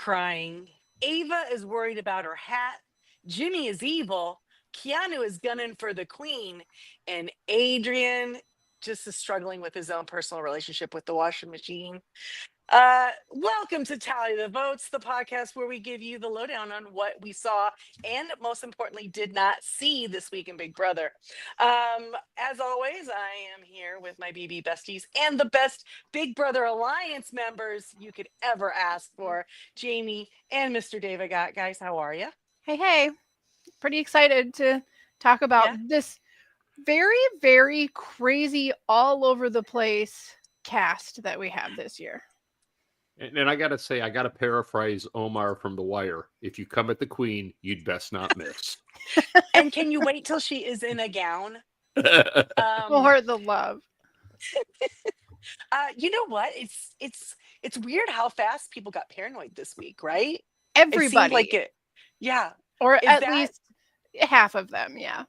crying. Ava is worried about her hat. Jimmy is evil. Keanu is gunning for the queen. And Adrian just is struggling with his own personal relationship with the washing machine. Welcome to Tally the Votes, the podcast where we give you the lowdown on what we saw and most importantly did not see this week in Big Brother. As always, I am here with my BB besties and the best Big Brother Alliance members you could ever ask for, Jamie and Mr. David Gott. Guys, how are you? Hey, pretty excited to talk about Yeah. this very, very crazy, all over the place cast that we have this year. And I got to say, I got to paraphrase Omar from The Wire. If you come at the queen, you'd best not miss. And can you wait till she is in a gown? For the love. You know what? It's weird how fast people got paranoid this week, right? Everybody. It seemed like it. Yeah. Or Is at that- least half of them, yeah.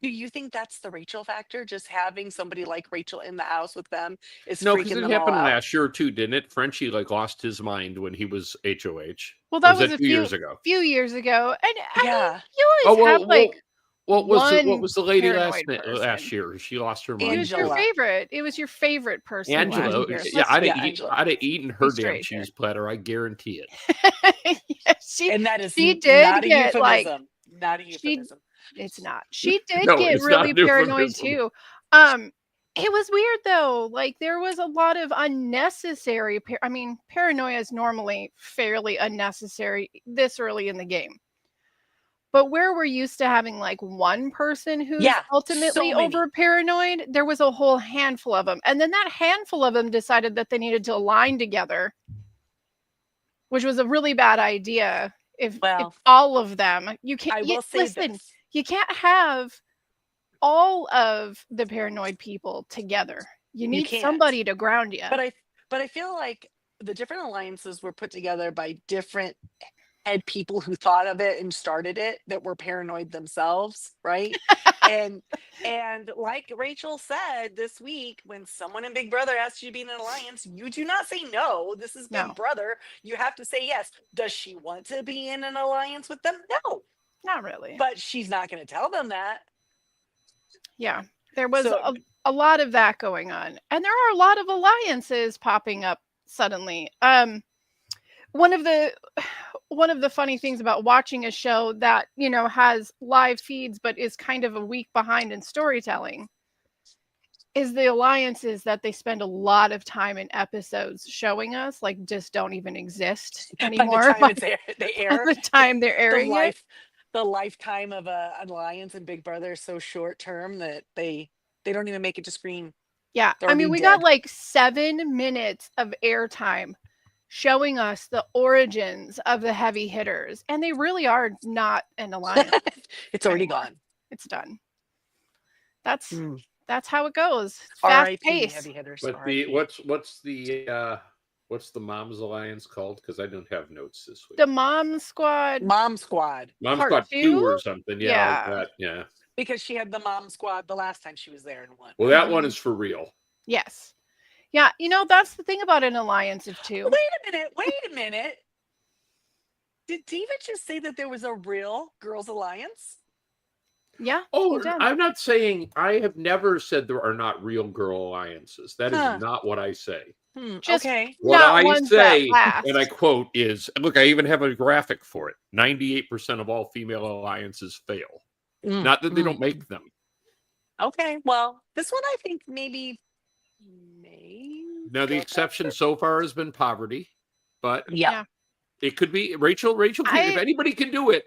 Do you think that's the Rachel factor? Just having somebody like Rachel in the house with them is No, freaking because it them all happened out. last year too, didn't it? Frenchie lost his mind when he was HOH. Well, that Or was a 2 years ago. few years ago. And I mean, Yeah. you always have what was the lady paranoid last person. year? She lost her it mind. was your Angela. favorite. It was your favorite person. Angela, last year. yeah, I'd Angela. have eaten her damn straight cheese platter. I guarantee it. Yeah, she And that is she did not a get, like- euphemism. Not a euphemism. It's not. She did No, get it's not really a paranoid euphemism. too. It was weird though. Like there was a lot of unnecessary. Paranoia is normally fairly unnecessary this early in the game. But where we're used to having like one person who's Yeah, ultimately so many. over paranoid, there was a whole handful of them, and then that handful of them decided that they needed to align together, which was a really bad idea. If all of them, you can't. I will say listen. this. You can't have all of the paranoid people together. You need can't. somebody to ground you. But I feel like the different alliances were put together by different head people who thought of it and started it that were paranoid themselves, right? and like Rachel said this week, when someone in Big Brother asks you to be in an alliance, you do not say no. This is Big No. Brother. You have to say yes. Does she want to be in an alliance with them? No. Not really. But she's not going to tell them that. Yeah, there was So- a lot of that going on, and there are a lot of alliances popping up suddenly. One of the funny things about watching a show that has live feeds but is kind of a week behind in storytelling is the alliances that they spend a lot of time in episodes showing us like just don't even exist anymore. By the time they air, By the time they're airing it. the lifetime of an alliance in Big Brother is so short term that they don't even make it to screen. Yeah, They're I mean, already we got dead. like 7 minutes of airtime showing us the origins of the heavy hitters, and they really are not an alliance. It's already anymore. gone. It's done. That's Mm. that's how it goes. It's fast R.I.P. paced. Heavy hitters. But R.I.P. what's the Moms Alliance called? Because I don't have notes this week. The Mom Squad. Mom Squad, Mom's Part Squad 2 2? or something. Yeah, Yeah. like that. Yeah. because she had the Mom Squad the last time she was there and won. Well, that one is for real. Yes. Yeah, that's the thing about an alliance of two. Wait a minute. Did David just say that there was a real girls' alliance? Yeah. Oh, he did. I'm not saying, I have never said there are not real girl alliances. That is Huh. not what I say. Just Okay. What not I ones say, that last. and I quote, is look, I even have a graphic for it. 98% of all female alliances fail. Mm, Not that they mm. don't make them. Okay. Well, this one I think maybe. Now, the exception so far has been poverty, but Yeah. it could be Rachel. Rachel, if anybody can do it,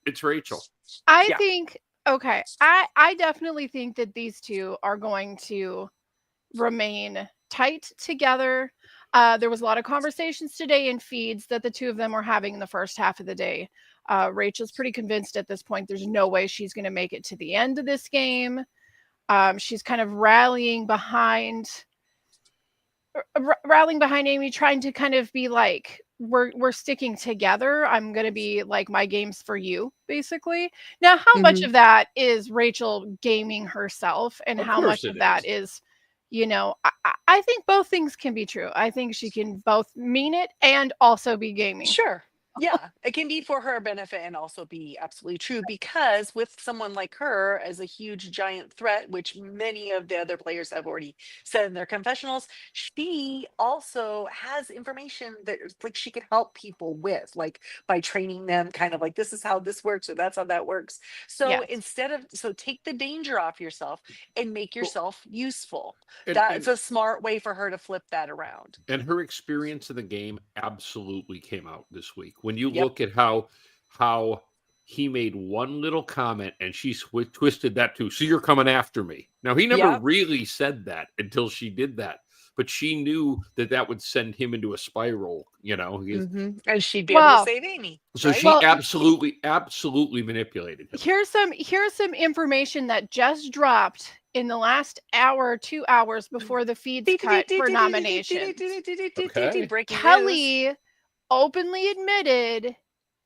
it's Rachel. I Yeah. think okay. I definitely think that these two are going to remain tight together. There was a lot of conversations today in feeds that the two of them were having in the first half of the day. Rachel's pretty convinced at this point there's no way she's going to make it to the end of this game. She's kind of rallying behind Amy, trying to kind of be like, we're sticking together. I'm going to be like, my game's for you, basically. Now, how much of that is Rachel gaming herself, and Of how course much it of that is, I think both things can be true. I think she can both mean it and also be gaming. Sure. Yeah, it can be for her benefit and also be absolutely true because with someone like her as a huge giant threat, which many of the other players have already said in their confessionals, she also has information that like she can help people with, like by training them kind of like this is how this works or that's how that works. So Yes. so take the danger off yourself and make Well, yourself useful. and That's and a smart way for her to flip that around. and her experience in the game absolutely came out this week. When you Yep. look at how he made one little comment and she twisted that too. So you're coming after me. Now he never Yep. really said that until she did that, but she knew that that would send him into a spiral. And she'd be able to Well, save Amy. So Right? she well, absolutely manipulated him. here's some information that just dropped in the last hour, 2 hours before the feeds cut for nominations. Okay. Breaking news. Kelly openly admitted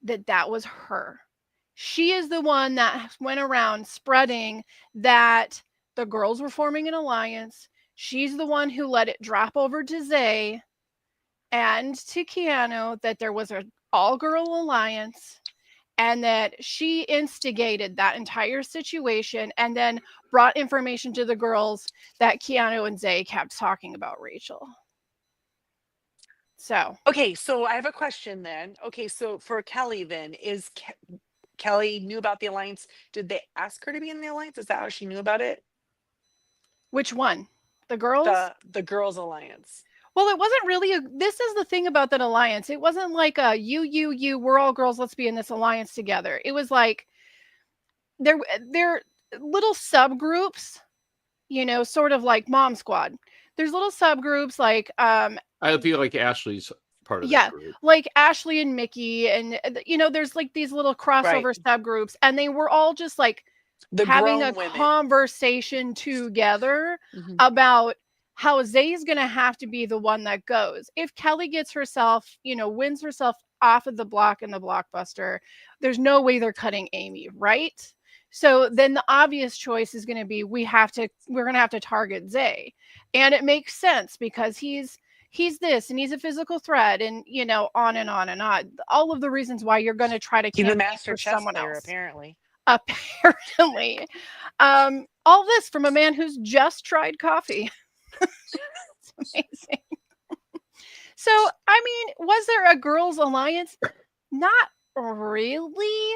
that that was her. She is the one that went around spreading that the girls were forming an alliance. She's the one who let it drop over to Zay and to Keanu that there was an all-girl alliance and that she instigated that entire situation and then brought information to the girls that Keanu and Zay kept talking about Rachel. So, Okay, so I have a question then. Okay, so for Kelly then, is Kelly knew about the alliance? Did they ask her to be in the alliance? Is that how she knew about it? which one? The girls? The girls alliance. Well, it wasn't really this is the thing about that alliance. It wasn't like a you, we're all girls, let's be in this alliance together. It was like they're little subgroups, sort of like Mom Squad. There's little subgroups like I feel like Ashley's part of that group. like Ashley and Mickey and there's like these little crossover subgroups and they were all just like The having a grown women. conversation together about how Zay's going to have to be the one that goes. If Kelly gets herself, wins herself off of the block in the blockbuster, there's no way they're cutting Amy, right? So then the obvious choice is going to be we're going to have to target Zay. And it makes sense because he's this and he's a physical threat and on and on and on. All of the reasons why you're going to try to He's a campaign master for chess someone player, else. apparently. All this from a man who's just tried coffee. It's amazing. So, I mean, was there a girls' alliance? Not really.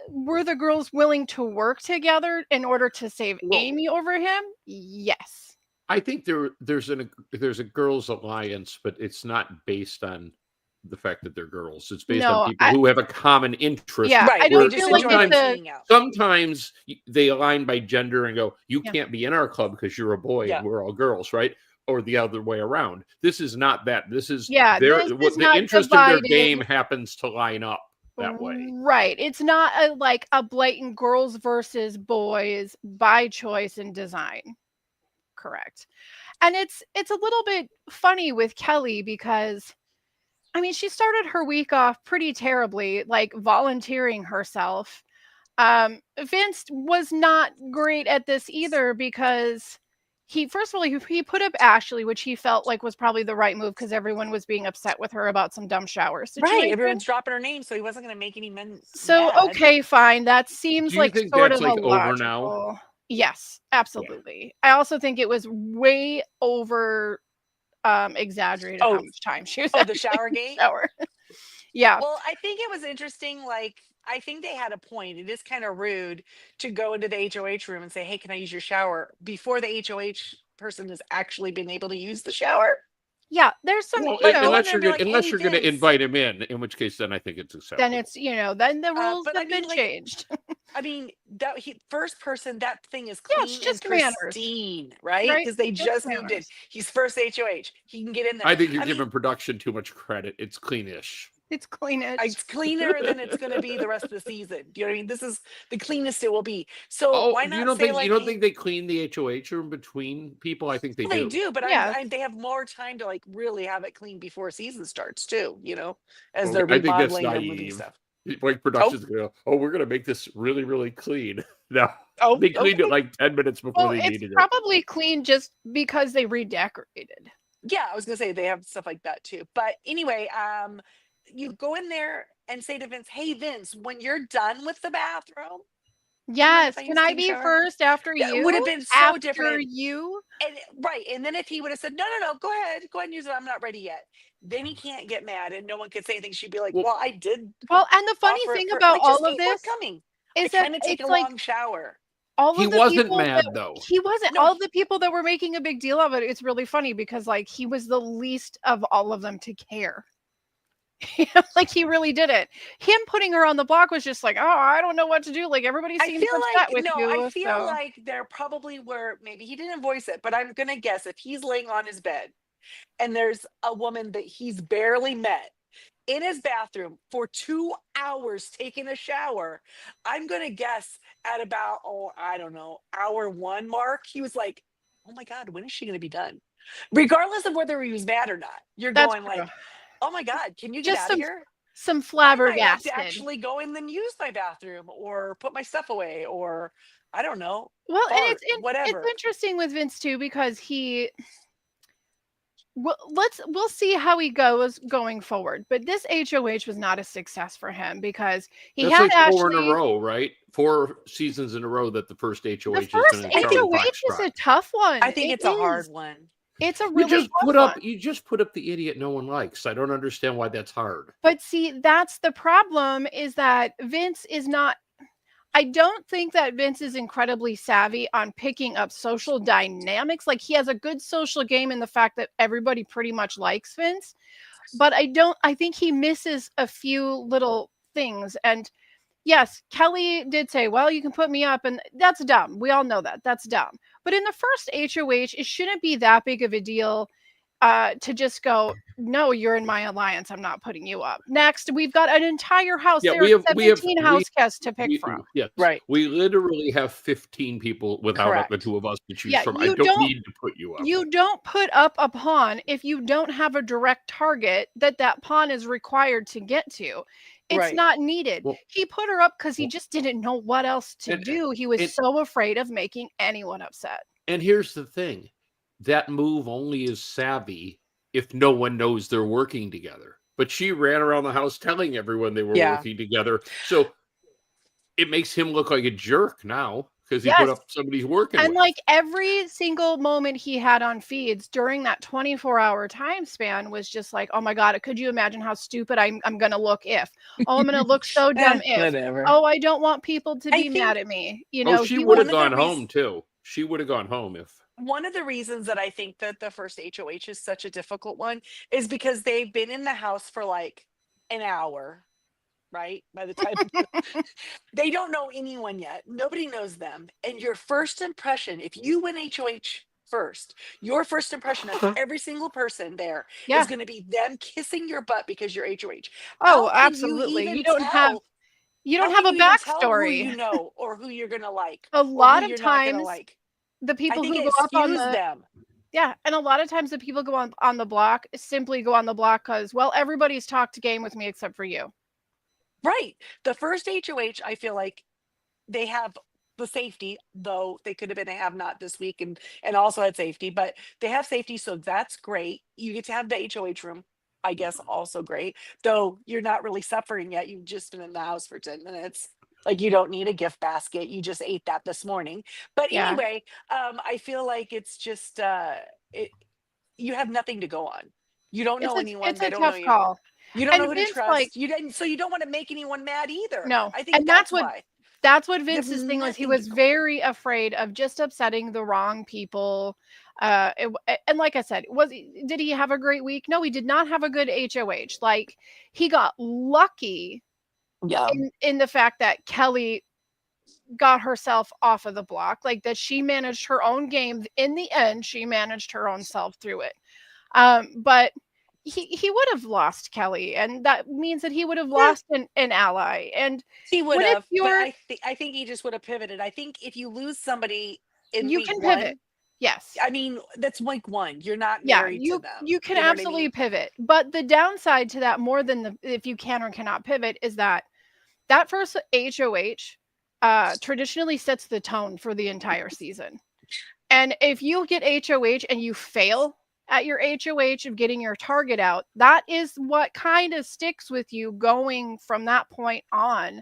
Were the girls willing to work together in order to save Amy over him? Yes. I think there's a girls' alliance, but it's not based on the fact that they're girls. It's based on people who have a common interest. Yeah, Right. I don't feel like sometimes they align by gender and go, you can't be in our club because you're a boy and we're all girls, right? Or the other way around. This is not that. This is the interest of their game happens to line up that way. Right. It's not a blatant girls versus boys by choice and design. Correct. And it's a little bit funny with Kelly because I mean, she started her week off pretty terribly, like volunteering herself. Vince was not great at this either because he put up Ashley, which he felt like was probably the right move because everyone was being upset with her about some dumb shower situation. Right, everyone's dropping her name, so he wasn't going to make any men. So mad. okay, fine. That seems like sort of like a over now? Yes, absolutely. Yeah. I also think it was way over exaggerated how much time she was. The shower gate. Yeah. Well, I think it was interesting. Like, I think they had a point. It is kind of rude to go into the HOH room and say, "Hey, can I use your shower?" before the HOH person has actually been able to use the shower. Yeah, there's some. Unless you're going to invite him in which case, then I think it's acceptable. Then it's then the rules have been changed. I mean, that first person, that thing is clean and pristine, right? Because they just moved in. He's first HOH. He can get in there. I think you're giving production too much credit. It's cleanish. It's cleanish. It's cleaner than it's going to be the rest of the season. Do you know what I mean? This is the cleanest it will be. So why not you don't think they clean the HOH room between people? I think they do. They do, but they have more time to like really have it clean before season starts too. As they're remodeling or moving stuff. Like production's going to go, we're going to make this really, really clean. No, they cleaned it like 10 minutes before they needed it. It's probably clean just because they redecorated. Yeah, I was going to say they have stuff like that too. But anyway, you go in there and say to Vince, "Hey Vince, when you're done with the bathroom, yes, can I be first after That you? would have been so after different. you. And right, and then if he would have said, "No, go ahead and use it. I'm not ready yet," then he can't get mad, and no one could say anything. She'd be like, "Well, I did." Well, and the funny thing about all of this coming is I that kind of take it's a like long shower. all he of the wasn't people mad that, though. he wasn't. No. All the people that were making a big deal of it, it's really funny because like he was the least of all of them to care. Like he really did it. Him putting her on the block was just like, oh, I don't know what to do. Like everybody seems upset with you. I feel like there probably were, maybe he didn't voice it, but I'm gonna guess if he's laying on his bed and there's a woman that he's barely met in his bathroom for 2 hours taking a shower, I'm gonna guess at about, I don't know, hour 1 mark, he was like, "Oh my God, when is she gonna be done?" Regardless of whether he was mad or not, you're going like, "Oh my God, can you get out of here?" Some flabbergasted. I actually go in and use my bathroom or put my stuff away or I don't know. Well, fart, and whatever. it's interesting with Vince too because we'll see how he goes going forward. But this HOH was not a success for him because That's had like 4 in a row, right? 4 seasons in a row that the first HOH the first HOH is a tough one. I think it's a hard one. It's a really you just put up the idiot no one likes. I don't understand why that's hard. But see, that's the problem is that Vince is not. I don't think that Vince is incredibly savvy on picking up social dynamics. Like he has a good social game in the fact that everybody pretty much likes Vince. But I think he misses a few little things. And yes, Kelly did say, well, you can put me up. And that's dumb. We all know that. That's dumb. But in the first HOH, it shouldn't be that big of a deal to just go, no, you're in my alliance. I'm not putting you up. Next, we've got an entire house. Yeah, there are 17 house guests to pick from. Yes, right. We literally have 15 people without the 2 of us to choose from. I don't need to put you up. You don't put up a pawn if you don't have a direct target that pawn is required to get to. It's not needed. Well, he put her up because he just didn't know what else to do. He was so afraid of making anyone upset. And here's the thing. That move only is savvy if no one knows they're working together. But she ran around the house telling everyone they were working together. So it makes him look like a jerk now because he put up somebody's working. And like every single moment he had on feeds during that 24-hour time span was just like, oh my God, could you imagine how stupid I'm going to look if? Oh, I'm going to look so dumb if. Whatever. Oh, I don't want people to be mad at me. You know, she would have gone home too. She would have gone home if. One of the reasons that I think that the first HOH is such a difficult one is because they've been in the house for like an hour, right? By the time they don't know anyone yet. Nobody knows them. And your first impression, if you win HOH first, your first impression of every single person there is going to be them kissing your butt because you're HOH. Oh, absolutely. You don't have a backstory. Who you know or who you're going to like. A lot of times the people who go up on them. Yeah, and a lot of times the people go on the block simply go on the block because, well, everybody's talked game with me except for you. Right. The first HOH, I feel like they have the safety, though they could have been a have not this week and also had safety, but they have safety, so that's great. You get to have the HOH room, I guess, also great. Though you're not really suffering yet. You've just been in the house for 10 minutes. Like you don't need a gift basket. You just ate that this morning. But anyway, I feel like it's just you have nothing to go on. You don't know anyone. It's a tough call. You don't know who to trust. So you don't want to make anyone mad either. No, I think that's why. That's what Vince's thing was. He was very afraid of just upsetting the wrong people. And like I said, did he have a great week? No, he did not have a good HOH. Like he got lucky. Yeah. In the fact that Kelly got herself off of the block, like that she managed her own game. In the end, she managed her own self through it. But he would have lost Kelly, and that means that he would have lost an ally. And he would have. But I think he just would have pivoted. I think if you lose somebody in you week can one, pivot. Yes. I mean, that's week one. You're not married to them. You can absolutely pivot. But the downside to that, more than if you can or cannot pivot, is that first HOH traditionally sets the tone for the entire season. And if you get HOH and you fail at your HOH of getting your target out, that is what kind of sticks with you going from that point on.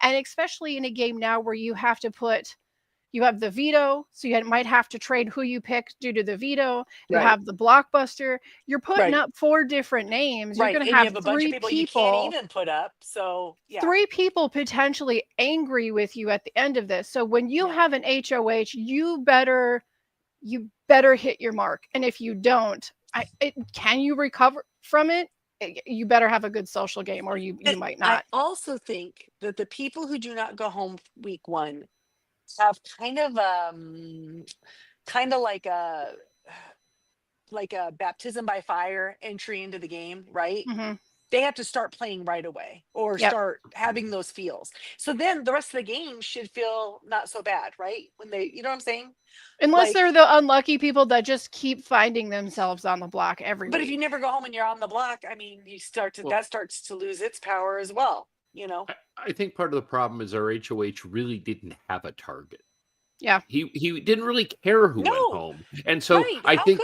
And especially in a game now where you have the veto, so you might have to trade who you pick due to the veto. You have the blockbuster. You're putting up 4 different names. You're going to have a bunch of people you can't even put up. So 3 people potentially angry with you at the end of this. So when you have an HOH, you better hit your mark. And if you don't, can you recover from it? You better have a good social game, or you might not. I also think that the people who do not go home week 1 have kind of like a baptism by fire entry into the game, right? Mm-hmm. They have to start playing right away, or start having those feels. So then the rest of the game should feel not so bad, right? When they, you know what I'm saying? Unless they're the unlucky people that just keep finding themselves on the block every week. But if you never go home and you're on the block, I mean, that starts to lose its power as well. You know, I think part of the problem is our HOH really didn't have a target. Yeah, he didn't really care who went home, and so I think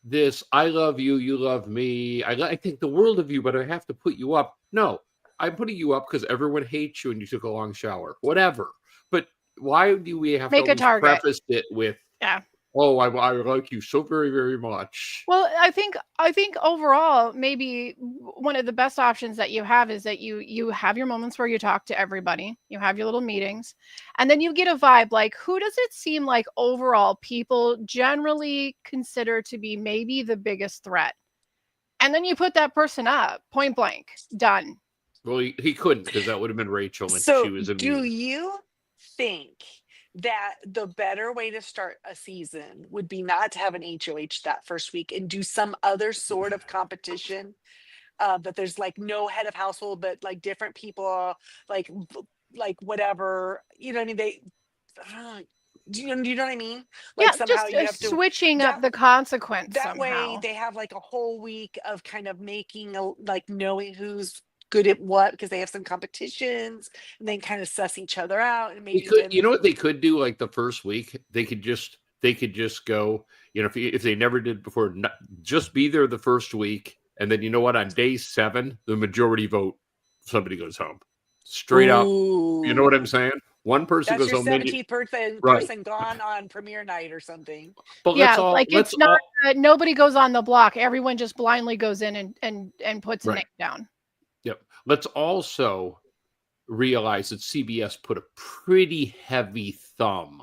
this I love you, you love me. I think the world of you, but I have to put you up. No, I'm putting you up because everyone hates you and you took a long shower, whatever. But why do we have make to a target? Preface it with oh, I like you so very, very much. Well, I think overall, maybe one of the best options that you have is that you have your moments where you talk to everybody, you have your little meetings, and then you get a vibe like, who does it seem like overall people generally consider to be maybe the biggest threat? And then you put that person up, point blank, done. Well, he couldn't, because that would have been Rachel when she was immune. Do you think that the better way to start a season would be not to have an HOH that first week and do some other sort of competition, that there's like no head of household, but like different people, like whatever, you know what I mean? Do you know what I mean? Like somehow just you have to switching up the consequence. That way they have like a whole week of kind of making knowing who's good at what, because they have some competitions and they kind of suss each other out. And maybe you know what they could do, like the first week, they could just go, you know, if they never did before, just be there the first week, and then you know what, on day 7 the majority vote, somebody goes home straight up. You know what I'm saying? One person goes home. That's your 17th person gone on premiere night or something. But it's not nobody goes on the block. Everyone just blindly goes in and puts a name down. Yep. Let's also realize that CBS put a pretty heavy thumb.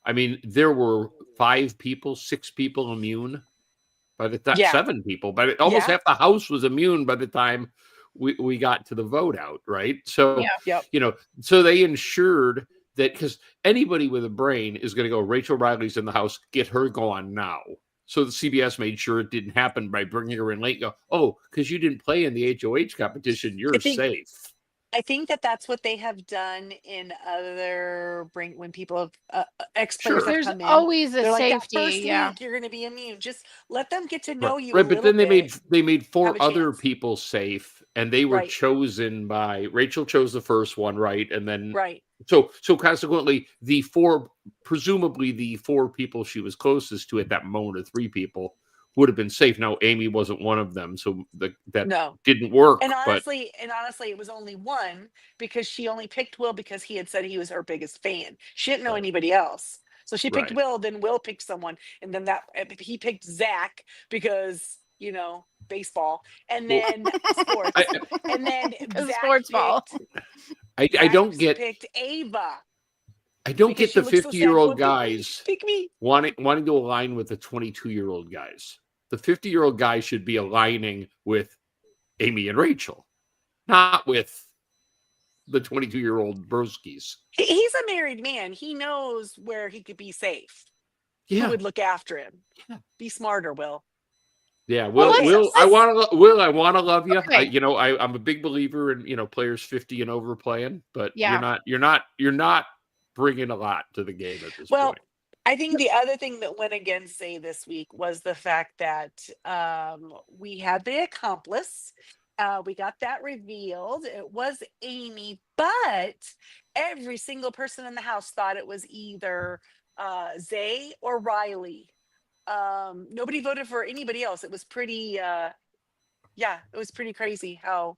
I mean, there were 5 people, 6 people immune by the time, 7 people, but almost half the house was immune by the time we got to the vote out, right? So, you know, so they ensured that, because anybody with a brain is going to go, Rachel Riley's in the house, get her gone now. So the CBS made sure it didn't happen by bringing her in late. Go, oh, because you didn't play in the HOH competition, you're safe. I think that's what they have done in other when people have ex-players have come in. There's always a safety. That first week, you're going to be immune. Just let them get to know you. Right, but then they made 4 other people safe, and they were chosen by Rachel. Chose the first one, right, and then So consequently, presumably the 4 people she was closest to at that moment, or 3 people, would have been safe. Now, Amy wasn't one of them, so that didn't work. And honestly, it was only 1, because she only picked Will because he had said he was her biggest fan. She didn't know anybody else, so she picked Will. Then Will picked someone, and then he picked Zach because, you know, baseball, and then sports, and then Zach sports ball. I don't get picked Ava. I don't get the 50-year-old guys wanting to align with the 22-year-old guys. The 50-year-old guys should be aligning with Amy and Rachel, not with the 22-year-old broskies. He's a married man. He knows where he could be safe. Yeah. Who would look after him? Yeah. Be smarter, Will. Yeah, Will, I want to love you. Okay. I'm a big believer in, you know, players 50 and over playing, but you're not bringing a lot to the game at this point. I think the other thing that went against Zay this week was the fact that we had the accomplice. We got that revealed. It was Amy, but every single person in the house thought it was either Zay or Riley. Nobody voted for anybody else. It was pretty, it was pretty crazy how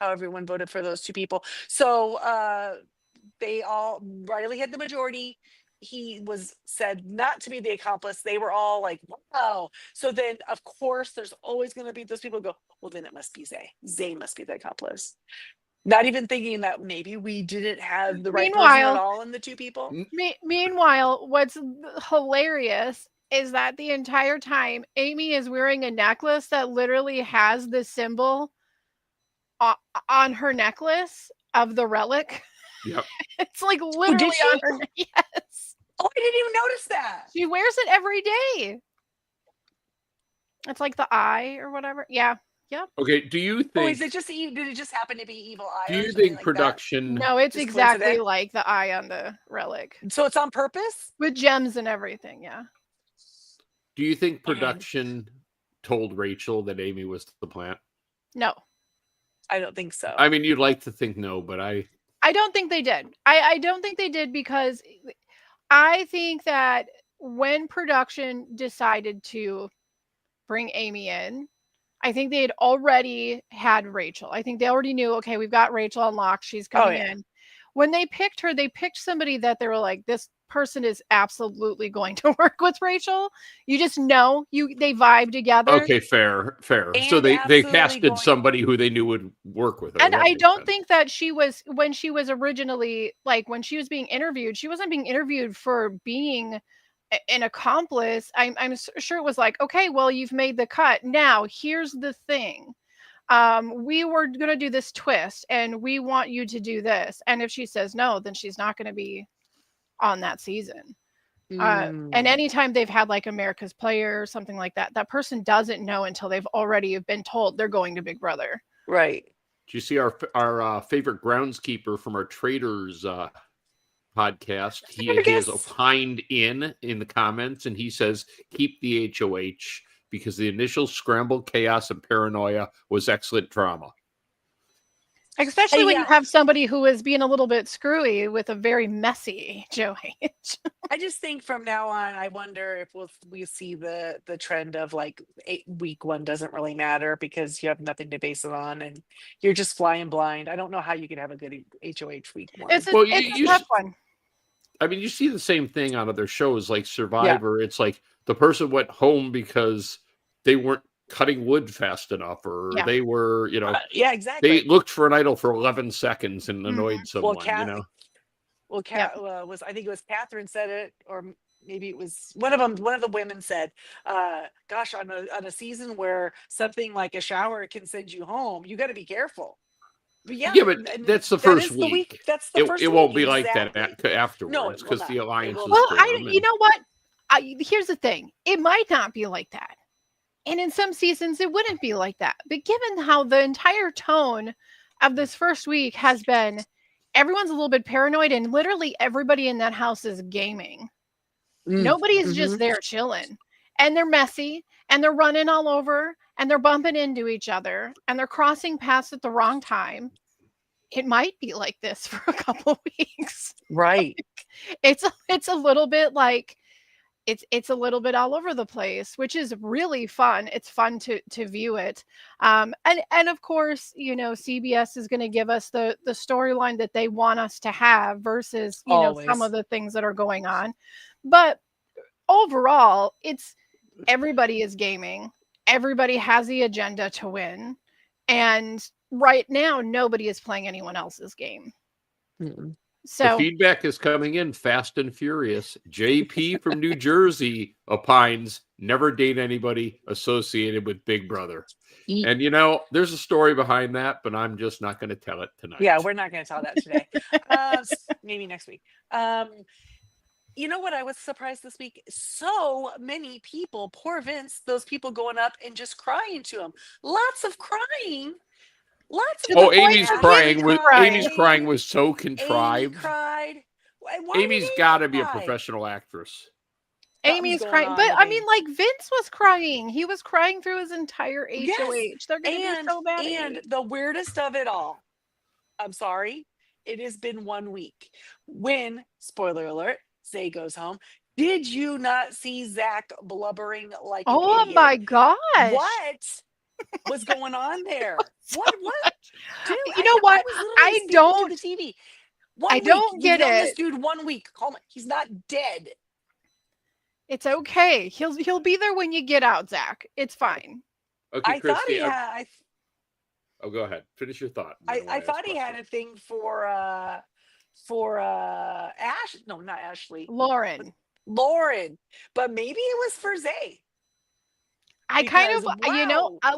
everyone voted for those two people. So Riley had the majority. He was said not to be the accomplice. They were all like, wow. So then, of course, there's always going to be those people who go, well, then it must be Zay. Zay must be the accomplice. Not even thinking that maybe we didn't have the right person at all in the two people. Meanwhile, what's hilarious is that the entire time Amy is wearing a necklace that literally has the symbol on her necklace of the relic. Yep. It's like literally on her. Yes. Oh, I didn't even notice that. She wears it every day. It's like the eye or whatever. Yeah. Yep. Okay. Do you think? Is it just did it just happen to be evil eye? Do you think like production? No, it's just exactly like the eye on the relic. So it's on purpose with gems and everything. Yeah. Do you think production told Rachel that Amy was the plant? No. I don't think so. I mean, you'd like to think no, but I don't think they did. I don't think they did because I think that when production decided to bring Amy in, I think they had already had Rachel. I think they already knew, okay, we've got Rachel unlocked. She's coming in. When they picked her, they picked somebody that they were like, this person is absolutely going to work with Rachel. You just know they vibe together. Okay, fair. And so they casted somebody who they knew would work with her. And I don't think that when she was originally, like when she was being interviewed, she wasn't being interviewed for being an accomplice. I'm sure it was like, okay, well, you've made the cut. Now here's the thing. We were going to do this twist and we want you to do this. And if she says no, then she's not going to be on that season. And anytime they've had like America's Player or something like that, that person doesn't know until they've already been told they're going to Big Brother. Right. Do you see our favorite groundskeeper from our Traders podcast? He has opined in the comments and he says, keep the HOH because the initial scramble, chaos, and paranoia was excellent drama. Especially when you have somebody who is being a little bit screwy with a very messy HOH. I just think from now on, I wonder if we see the trend of like week one doesn't really matter because you have nothing to base it on and you're just flying blind. I don't know how you can have a good HOH week one. It's a tough one. I mean, you see the same thing on other shows like Survivor. Yeah. It's like the person went home because they weren't cutting wood fast enough or they were, exactly. They looked for an idol for 11 seconds and annoyed someone, Well, I think it was Catherine said it, or maybe it was one of the women said, gosh, on a season where something like a shower can send you home, you got to be careful. But that's the first week. That's the first week. It won't be like that afterwards because the alliance is you know what? Here's the thing. It might not be like that. And in some seasons, it wouldn't be like that. But given how the entire tone of this first week has been, everyone's a little bit paranoid and literally everybody in that house is gaming. Nobody is just there chilling. And they're messy and they're running all over and they're bumping into each other and they're crossing paths at the wrong time. It might be like this for a couple of weeks. Right. It's a little bit like, it's a little bit all over the place, which is really fun. It's fun to view it. And of course, CBS is going to give us the storyline that they want us to have versus, some of the things that are going on. But overall, everybody is gaming. Everybody has the agenda to win. And right now, nobody is playing anyone else's game. Mm-mm. So the feedback is coming in fast and furious. JP from New Jersey opines, never date anybody associated with Big Brother. And there's a story behind that, but I'm just not going to tell it tonight. Yeah, we're not going to tell that today. Maybe next week. You know what I was surprised this week? So many people, poor Vince, those people going up and just crying to him. Lots of crying. Amy's crying was so contrived. Amy cried. Amy's got to be a professional actress. Amy's crying, but I mean, like Vince was crying. He was crying through his entire HOH. Yes. They're going to be so bad. And the weirdest of it all, I'm sorry, it has been 1 week. When, spoiler alert, Zay goes home, Did you not see Zach blubbering like an Oh idiot? my gosh. What was going on there? What? Dude, you know what? I don't to the TV. I don't get it. This dude 1 week. Call me. He's not dead. It's okay. He'll be there when you get out, Zach. It's fine. Okay, Christy. Oh, go ahead. Finish your thought. I thought he had a thing for Ash. No, not Ashley. Lauren. But maybe it was for Zay. I kind of,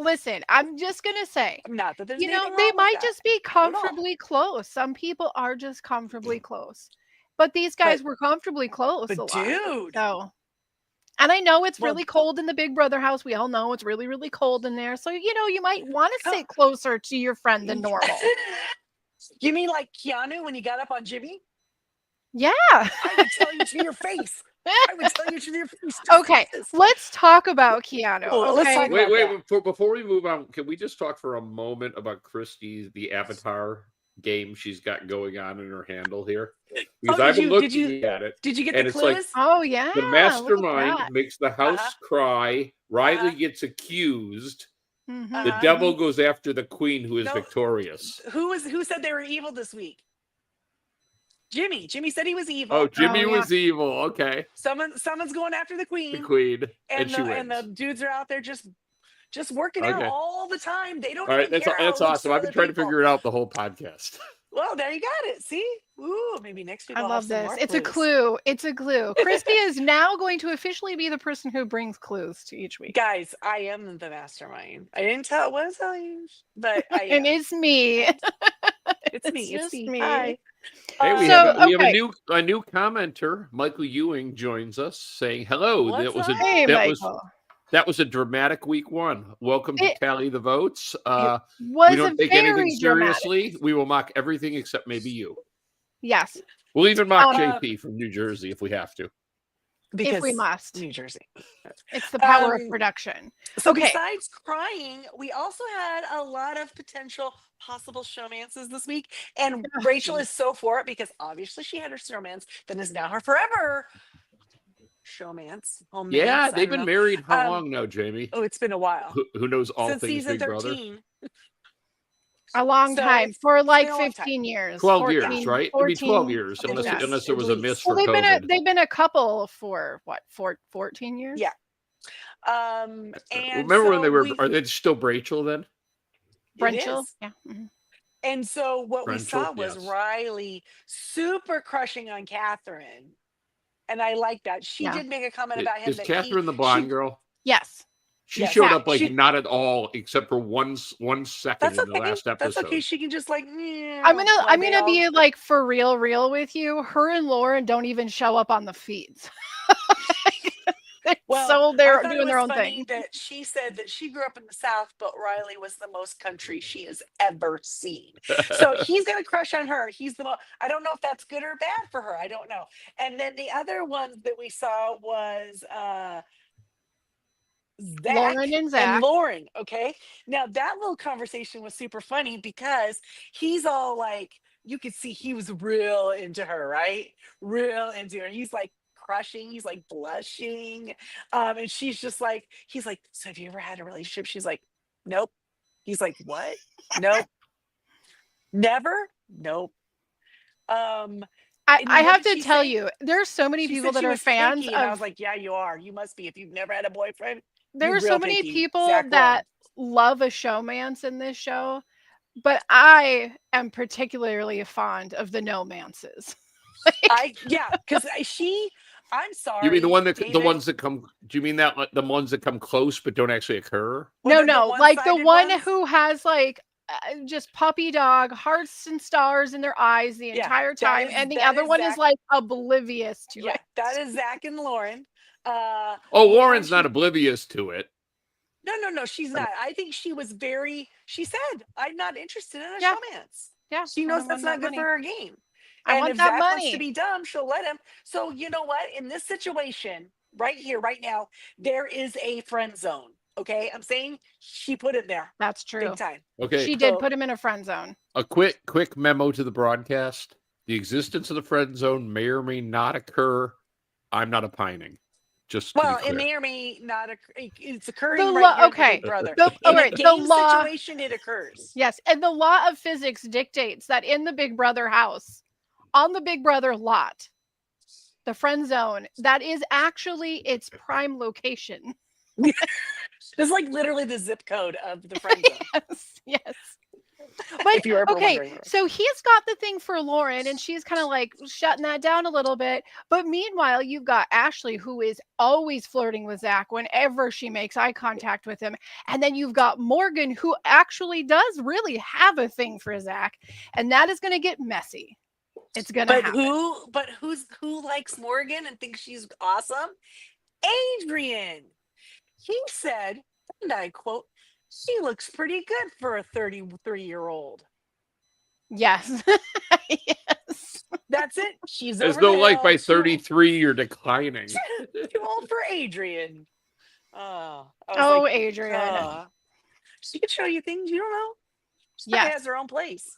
listen, I'm just going to say, not that there's they might just be comfortably close. Some people are just comfortably close. But these guys were comfortably close. But dude. So, and I know it's really cold in the Big Brother house. We all know it's really, really cold in there. So, you might want to sit closer to your friend than normal. You mean like Keanu when he got up on Jimmy? Yeah. I would tell you to your face. Okay, let's talk about Keanu. Okay? Wait. Before we move on, can we just talk for a moment about the avatar game she's got going on in her handle here? Because I've been looking at it. Did you get the clues? Like, oh, yeah. The mastermind makes the house cry. Riley gets accused. The devil goes after the queen, who is victorious. Who said they were evil this week? Jimmy said he was evil. Oh, Jimmy was evil. Okay. Someone's going after the queen. And she wins. And the dudes are out there just working out all the time. They don't. All right, that's awesome. I've been trying to figure it out the whole podcast. Well, there you got it. See? Ooh, maybe next week. I love this. It's a clue. Christy is now going to officially be the person who brings clues to each week. Guys, I am the mastermind. I didn't tell you, but I am. And it's me. It's me. It's me. Hi. Hey, we have a new commenter. Michael Ewing joins us saying hello. That was a dramatic week one. Welcome to Tally the Votes. We don't take anything seriously. Dramatic. We will mock everything except maybe you. Yes. We'll even mock JP from New Jersey if we have to. Because if we must. New Jersey. It's the power of production. So besides crying, we also had a lot of potential possible showmances this week. And Rachel is so for it because obviously she had her showmance that is now her forever showmance. Yeah, they've been married how long now, Jamie? Oh, it's been a while. Who knows all Since things season Big 13. Brother? A long time. For like 15 years. 12 14, years, right? 14, It'd be 12 years, unless there was a miss for COVID. They've been a couple for, 14 years? Yeah. And remember when they were, are they still Rachel then? Rachel? Yeah. Mm-hmm. And so what we saw was Riley super crushing on Catherine. And I like that. She did make a comment about him. Is Catherine the blonde girl? Yes. She showed up not at all, except for 1 second in the last episode. That's okay. She can just I'm gonna be like for real with you. Her and Lauren don't even show up on the feeds. They're doing their own thing. That she said that she grew up in the South, but Riley was the most country she has ever seen. So he's gonna crush on her. He's the most. I don't know if that's good or bad for her. I don't know. And then the other one that we saw was Zach Lauren and Zach. And Lauren. Okay. Now that little conversation was super funny because he's all like, you could see he was real into her, right? Real into her. He's like crushing, he's like blushing. And she's just like, he's like, so have you ever had a relationship? She's like, nope. He's like, what? Nope. Never? Nope. I have to tell you, there's so many people that are fans of. I was like, yeah, you are. You must be if you've never had a boyfriend. There are so many people that love a showmance in this show, but I am particularly fond of the no-mances. Because I'm sorry. You mean the ones that come? Do you mean that the ones that come close but don't actually occur? No, like the one who has like just puppy dog hearts and stars in their eyes the entire time, and the other one is like oblivious to it. That is Zach and Lauren. Lauren's not oblivious to it. No, she's not. I think she was she said, I'm not interested in a showmance. Yeah. She knows that's not good for her game. I want that Zach money. Wants to be dumb, she'll let him. So you know what? In this situation, right here, right now, there is a friend zone. Okay. I'm saying she put it there. That's true. Big time. Okay. She did put him in a friend zone. A quick memo to the broadcast. The existence of the friend zone may or may not occur I'm not opining. Just well, it may or may not occur. It's occurring The right here okay. in Big Brother. In a game situation, it occurs. Yes, and the law of physics dictates that in the Big Brother house, on the Big Brother lot, the friend zone, that is actually its prime location. It's like literally the zip code of the friend zone. Yes. But if you're ever okay, so he's got the thing for Lauren, and she's kind of like shutting that down a little bit. But meanwhile, you've got Ashley, who is always flirting with Zach whenever she makes eye contact with him. And then you've got Morgan, who actually does really have a thing for Zach, and that is going to get messy. It's going to happen. Who likes Morgan and thinks she's awesome? Adrian. He said, and I quote, "She looks pretty good for a 33-year-old." Yes. Yes. That's it. She's as though like by 33 you're declining. Too old for Adrian. Adrian. She could show you things you don't know. She has her own place.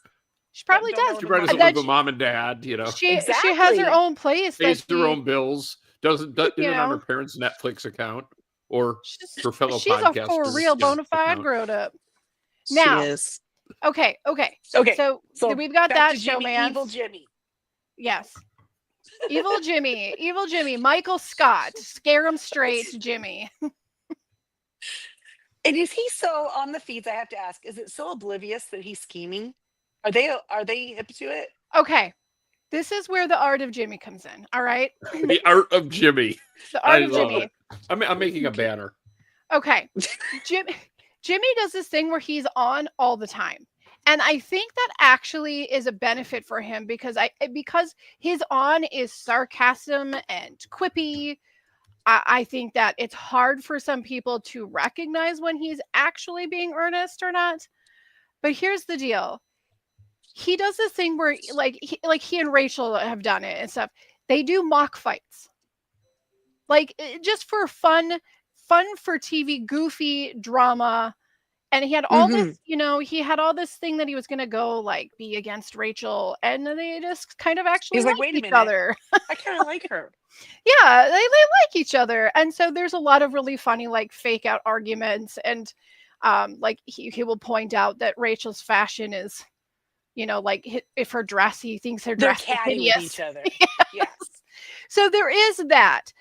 She probably does. She probably doesn't live with mom and dad, you know. She has her own place. Pays her own bills. Isn't on her parents' Netflix account or her fellow podcasters. She's a for real bona fide grown up. Now, she is. Okay. So we've got that show, man. Evil Jimmy. Yes. Evil Jimmy. Michael Scott. Scare him straight, Jimmy. And is he so on the feeds? I have to ask, is it so oblivious that he's scheming? Are they hip to it? Okay. This is where the art of Jimmy comes in. All right. The art of Jimmy. The art of Jimmy. I'm making a banner. Okay. Jimmy does this thing where he's on all the time. And I think that actually is a benefit for him because his on is sarcasm and quippy. I think that it's hard for some people to recognize when he's actually being earnest or not. But here's the deal. He does this thing where he and Rachel have done it and stuff. They do mock fights. Like just for fun for TV, goofy drama. And he had all this, he had all this thing that he was going to go like be against Rachel. And they just kind of actually like wait a minute. Other. I kind of like her. Yeah, they like each other. And so there's a lot of really funny like fake out arguments. And like he will point out that Rachel's fashion is, like if her dress, he thinks her dress is hideous. With each other. Yes. So there is that.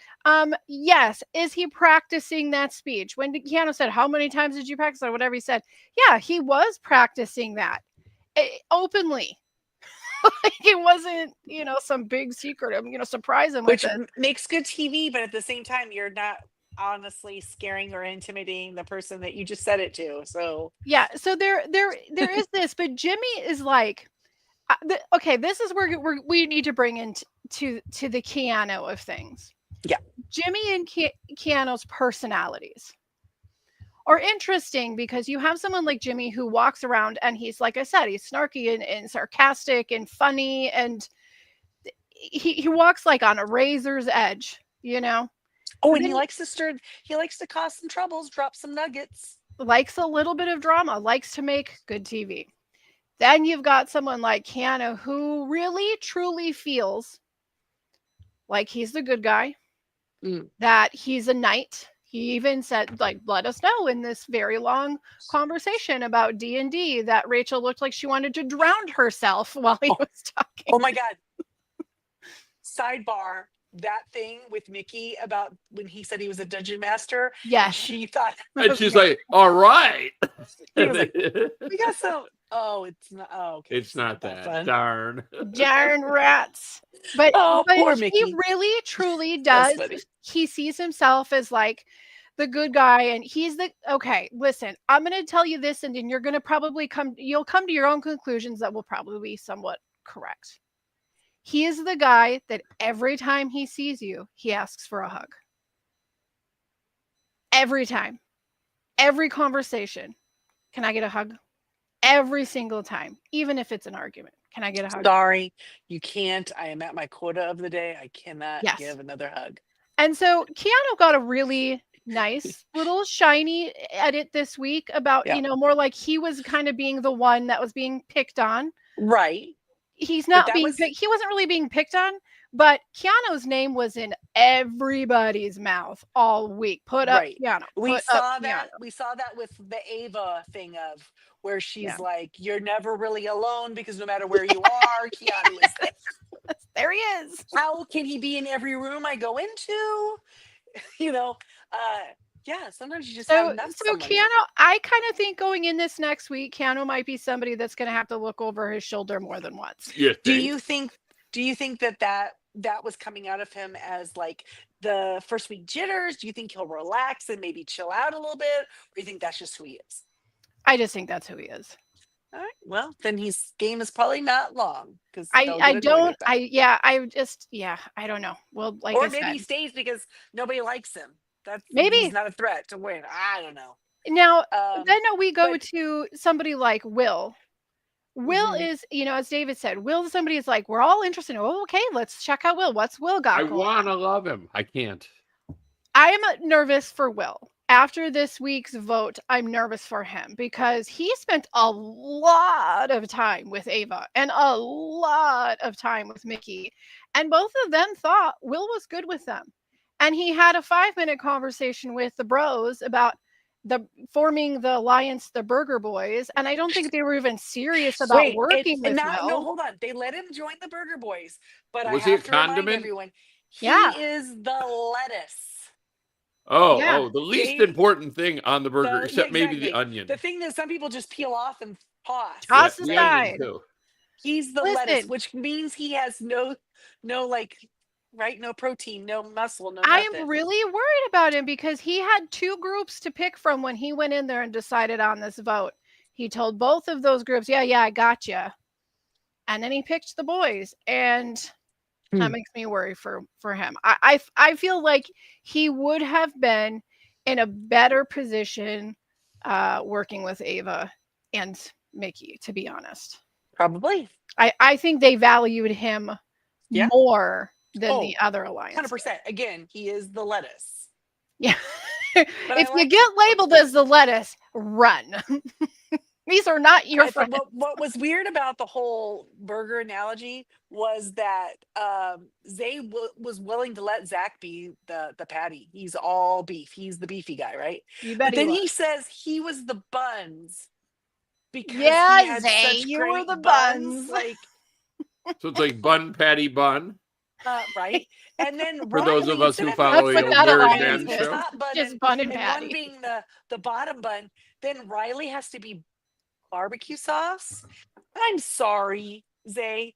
Yes. Is he practicing that speech? When Keanu said, "How many times did you practice?" or whatever he said, yeah, he was practicing that openly. Like it wasn't, some big secret. I'm going to surprise him. Which makes good TV, but at the same time, you're not honestly scaring or intimidating the person that you just said it to. So yeah. So there is this, but Jimmy is like, okay, this is where we need to bring into to the Keanu of things. Yeah. Jimmy and Keanu's personalities are interesting because you have someone like Jimmy who walks around and he's, like I said, he's snarky and sarcastic and funny. And he walks like on a razor's edge, Oh, and he likes to cause some troubles, drop some nuggets. Likes a little bit of drama, likes to make good TV. Then you've got someone like Keanu who really, truly feels like he's the good guy, that he's a knight. He even said, like, let us know in this very long conversation about D&D that Rachel looked like she wanted to drown herself while he was talking. Oh, my God. Sidebar. That thing with Mickey about when he said he was a dungeon master. Yeah. She thought. And she's like, all right. He was like, we got some. Oh, it's not. Oh, okay. It's not that. Darn rats. But, poor Mickey. He really, truly does. He sees himself as like the good guy. And he's okay, listen, I'm going to tell you this. And then you're going to you'll come to your own conclusions that will probably be somewhat correct. He is the guy that every time he sees you, he asks for a hug. Every time. Every conversation. Can I get a hug? Every single time. Even if it's an argument. Can I get a hug? Sorry, you can't. I am at my quota of the day. I cannot give another hug. And so Keanu got a really nice little shiny edit this week about, more like he was kind of being the one that was being picked on. Right. He's not he wasn't really being picked on, But Keanu's name was in everybody's mouth all week. Put up Keanu. We saw that with the Ava thing of where she's like, "You're never really alone because no matter where you are, Keanu is there." There he is. How can he be in every room I go into? Yeah, sometimes you just have enough. So Keanu, I kind of think going in this next week, Keanu might be somebody that's going to have to look over his shoulder more than once. Do you think that was coming out of him as like the first week jitters? Do you think he'll relax and maybe chill out a little bit? Or do you think that's just who he is? I just think that's who he is. All right. Well, then his game is probably not long because I don't know. Well, like or maybe he stays because nobody likes him. That's maybe he's not a threat to win. I don't know. Now, then we go to somebody like Will. Will is, as David said, Will is somebody is like, we're all interested in, okay, let's check out Will. What's Will got? I want to love him. I can't. I am nervous for Will. After this week's vote, I'm nervous for him because he spent a lot of time with Ava and a lot of time with Mickey. And both of them thought Will was good with them. And he had a 5-minute conversation with the bros about forming the alliance, the Burger Boys, and I don't think they were even serious about working with Will. No, hold on. They let him join the Burger Boys, but was I have he a to remind condiment? everyone, he is the lettuce. Oh, the least important thing on the burger, except maybe the onion. The thing that some people just peel off and toss aside. He's the lettuce, which means he has no protein, no muscle, no nothing. I am really worried about him because he had 2 groups to pick from when he went in there and decided on this vote. He told both of those groups, yeah, I got you. And then he picked the boys, and that makes me worry for him. I feel like he would have been in a better position working with Ava and Mickey, to be honest. Probably. I think they valued him more than the other alliance. 100%. Again, he is the lettuce. Yeah. If you get labeled as the lettuce, run. These are not your friends. What was weird about the whole burger analogy was that Zay was willing to let Zach be the patty. He's all beef. He's the beefy guy, right? But then he says he was the buns because he had Zay, you were the buns. So it's like bun, patty, bun. Right. And then for those of us who follow your Mary Dan show, just bun and patty. One being the bottom bun, then Riley has to be barbecue sauce. I'm sorry, Zay.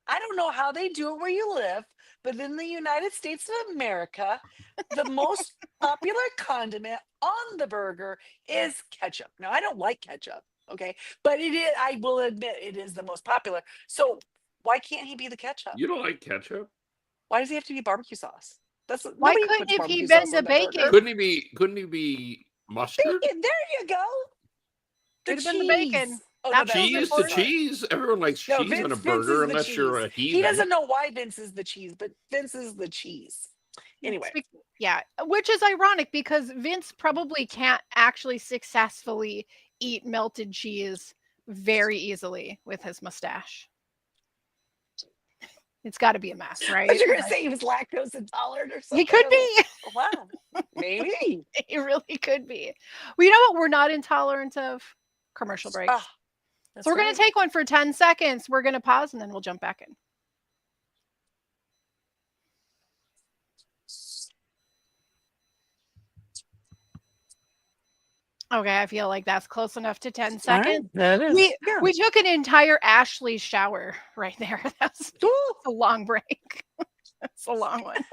I don't know how they do it where you live, but in the United States of America, the most popular condiment on the burger is ketchup. Now, I don't like ketchup, okay? But it is, I will admit, it is the most popular. So why can't he be the ketchup? You don't like ketchup? Why does he have to be barbecue sauce? Why couldn't he been the bacon? Couldn't he be mustard? Bacon, there you go. Could have been the bacon. The cheese. Everyone likes cheese on a burger unless you're a heathen. He doesn't know why Vince is the cheese, but Vince is the cheese. Anyway. Yeah, which is ironic because Vince probably can't actually successfully eat melted cheese very easily with his mustache. It's got to be a mess, right? But you're going to say he was lactose intolerant or something? He could be. Wow. Maybe. He really could be. Well, you know what we're not intolerant of? Commercial breaks. So we're going to take one for 10 seconds. We're going to pause and then we'll jump back in. Okay, I feel like that's close enough to 10 seconds. That is. We took an entire Ashley shower right there. That's a long break. That's a long one.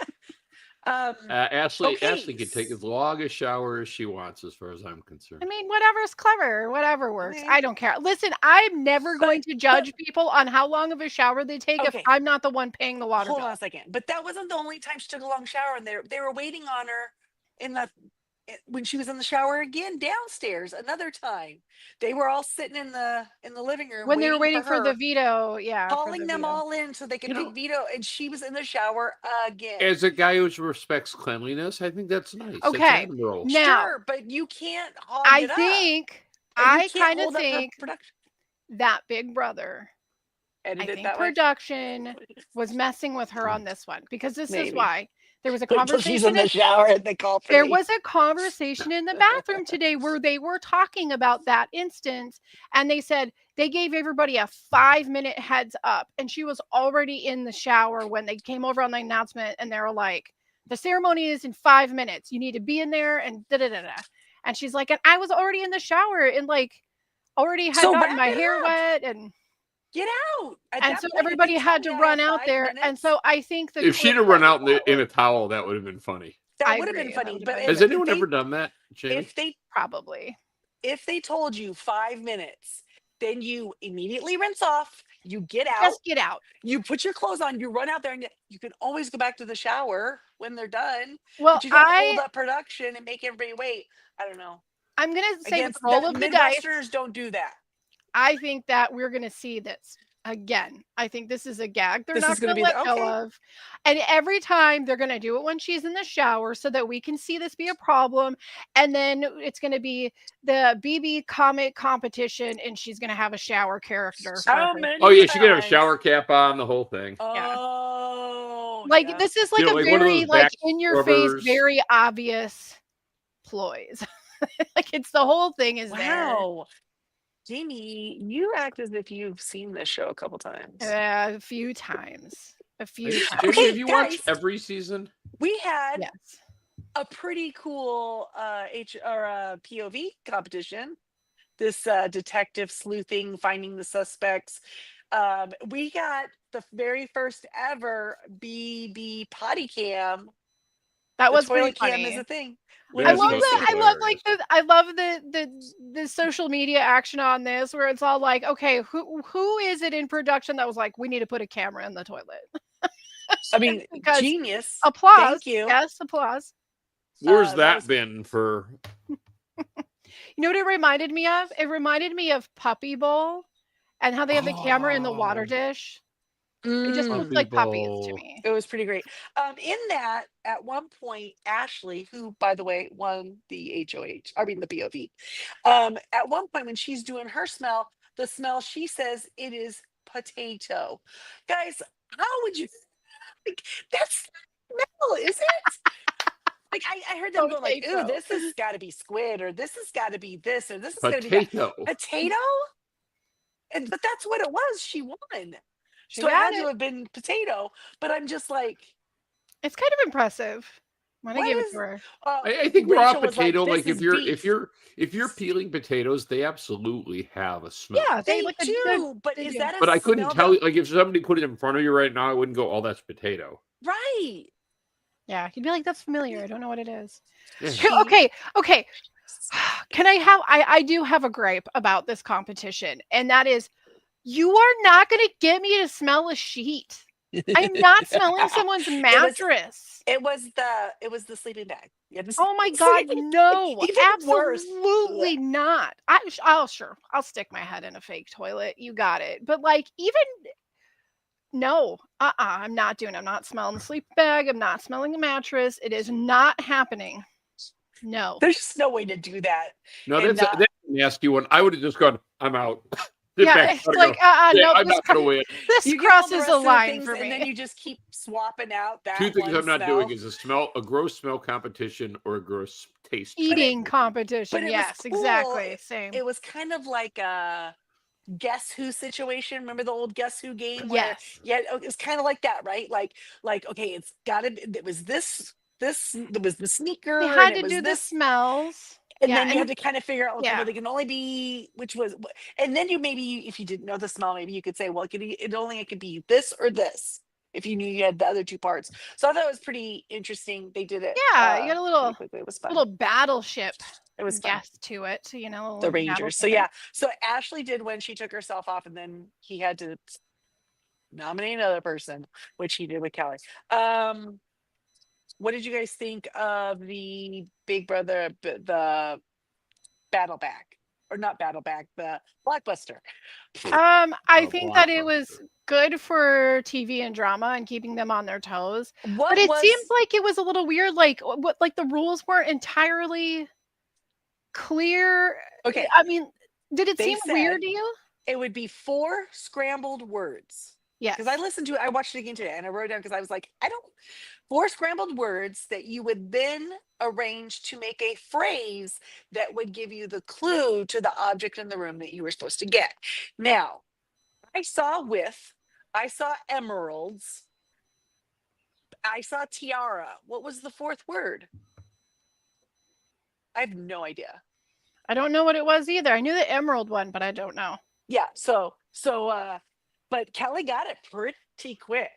Ashley can take as long a shower as she wants, as far as I'm concerned. I mean, whatever's clever, whatever works. I don't care. Listen, I'm never going to judge people on how long of a shower they take if I'm not the one paying the water bill. Hold on a second. But that wasn't the only time she took a long shower, and they were waiting on her when she was in the shower again downstairs. Another time, they were all sitting in the living room when they were waiting for the veto. Calling them all in so they could pick veto, and she was in the shower again. As a guy who respects cleanliness, I think that's nice. Okay, now, sure, but you can't. I kind of think that Big Brother edit I it think that way? production was messing with her on this one because this is Maybe. why there was a Wait till she's in conversation. the shower and they call for There me. was a conversation in the bathroom today where they were talking about that instance, and they said they gave everybody a 5-minute heads up, and she was already in the shower when they came over on the announcement, and they were like, the ceremony is in 5 minutes. You need to be in there and da da da da. And she's like, and I was already in the shower and like already had So gotten wrap my it hair up. wet and Get out. At and that so point, if everybody they had tell to me I run have out 5 there. And minutes, so I think the If she'd clip have run that out we in got a towel, that would have been funny. that I would have been agree, that funny. would have But been Has funny. anyone ever done that, Jamie? if they Probably. if they told you 5 minutes, then you immediately rinse off, you get out, Just get out. you put your clothes on, you run out there, and you can always go back to the shower when they're done. Well, But you don't hold up production and make everybody wait. I don't know. I'm going to say Again, with the roll of the dice, Midwesterners don't do that. I think that we're going to see this again. I think this is a gag they're This not is gonna going to be let the- go okay. of. And every time they're going to do it when she's in the shower so that we can see this be a problem. And then it's going to be the BB comic competition and she's going to have a shower character. for How her. many Oh yeah, she could have a times? shower cap on, the whole thing. Oh, Like yeah. this is like You know, a like one of very those like back in your face, rubbers. very obvious ploys. Like it's the whole thing is there. Wow. Jamie, you act as if you've seen this show a couple times. A few times. A few times. Jamie, Okay, have you watched guys. every season? We had Yes. a pretty cool POV competition. This detective sleuthing, finding the suspects. We got the very first ever BB potty cam. That The was pretty toilet cam funny. is a thing. That I is love so that. I love like hilarious. I love the social media action on this, where it's all like, okay, who is it in production that was like, we need to put a camera in the toilet? I mean, Because genius. applause. Thank you. Yes, applause. Where's that that was- been for? You know what it reminded me of? It reminded me of Puppy Bowl, and how they have the camera in the water Oh. dish. It just Mm. looks like puppies to Bowl. me. It was pretty great. In that, at one point, Ashley, who by the way won the HOH, I mean the POV, at one point when she's doing her smell, the smell she says it is potato. Guys, how would you? Like, that's smell, is it? Like I heard them go like, "Ooh, Potato. this has got to be squid, or this has got to be this, or this is going to be that." Potato. Potato. But that's what it was. She won. She So it got had it. to have been potato. But I'm just like, It's kind of impressive. I'm gonna What give it is- to her. I think raw Rachel was potato, "This like if is you're beef." if you're peeling potatoes, they absolutely have a smell. Yeah, They like do, but they is do. that a But I couldn't smell tell that- you, like if somebody put it in front of you right now, I wouldn't go, "Oh, that's potato." Right. Yeah, you'd be like, that's familiar. I don't know what it is. Yeah. Okay. Can I have I do have a gripe about this competition, and that is you are not gonna get me to smell a sheet. I'm not smelling someone's mattress. It was the sleeping bag. You had to Oh my god, no. Even worse. Absolutely not. I'll stick my head in a fake toilet. You got it. But like even no, I'm not doing it. I'm not smelling the sleeping bag. I'm not smelling the mattress. It is not happening. No. There's just no way to do that. No, And, that's a nasty one. I would have just gone, "I'm out." Sit Yeah, back, it's gotta like go. Yeah, no, I'm not gonna win. this You get all the crosses rest a of the line things, for and me. then you just keep swapping out that Two things one I'm not smell. doing is a gross smell competition or a gross taste. Eating competition. but it was Yes, cool. exactly. Same. It was kind of like a Guess Who situation. Remember the old Guess Who game? Yes. Yeah, it was kind of like that, right? Like okay, it's got to. It was this. It was the sneaker. They had and it to was do the this, smells. and Yeah, then you and had to kind of figure out, okay, yeah. well, they can only be which was, and then if you didn't know the smell, maybe you could say, well, it could be this or this. If you knew you had the other two parts, so I thought it was pretty interesting. They did it. Yeah, you got a little- pretty quickly. It was fun. little battleship It was fun. guess to it, you know. a The little Rangers. So battleship. yeah, so Ashley did when she took herself off, and then he had to nominate another person, which he did with Kelly. What did you guys think of the Big Brother, the Battleback, or not Battleback, the Blockbuster? I Oh, think that it Blockbuster. was good for TV and drama and keeping them on their toes. What But it was, seems like it was a little weird, like what like the rules weren't entirely clear. okay. I mean, did it They seem said- weird to you? It would be 4 scrambled words. Yes. Because I listened to it, I watched it again today, and I wrote it down because I was like, 4 scrambled words that you would then arrange to make a phrase that would give you the clue to the object in the room that you were supposed to get. Now, I saw emeralds, I saw tiara. What was the 4th word? I have no idea. I don't know what it was either. I knew the emerald one, but I don't know. Yeah, but Kelly got it pretty quick.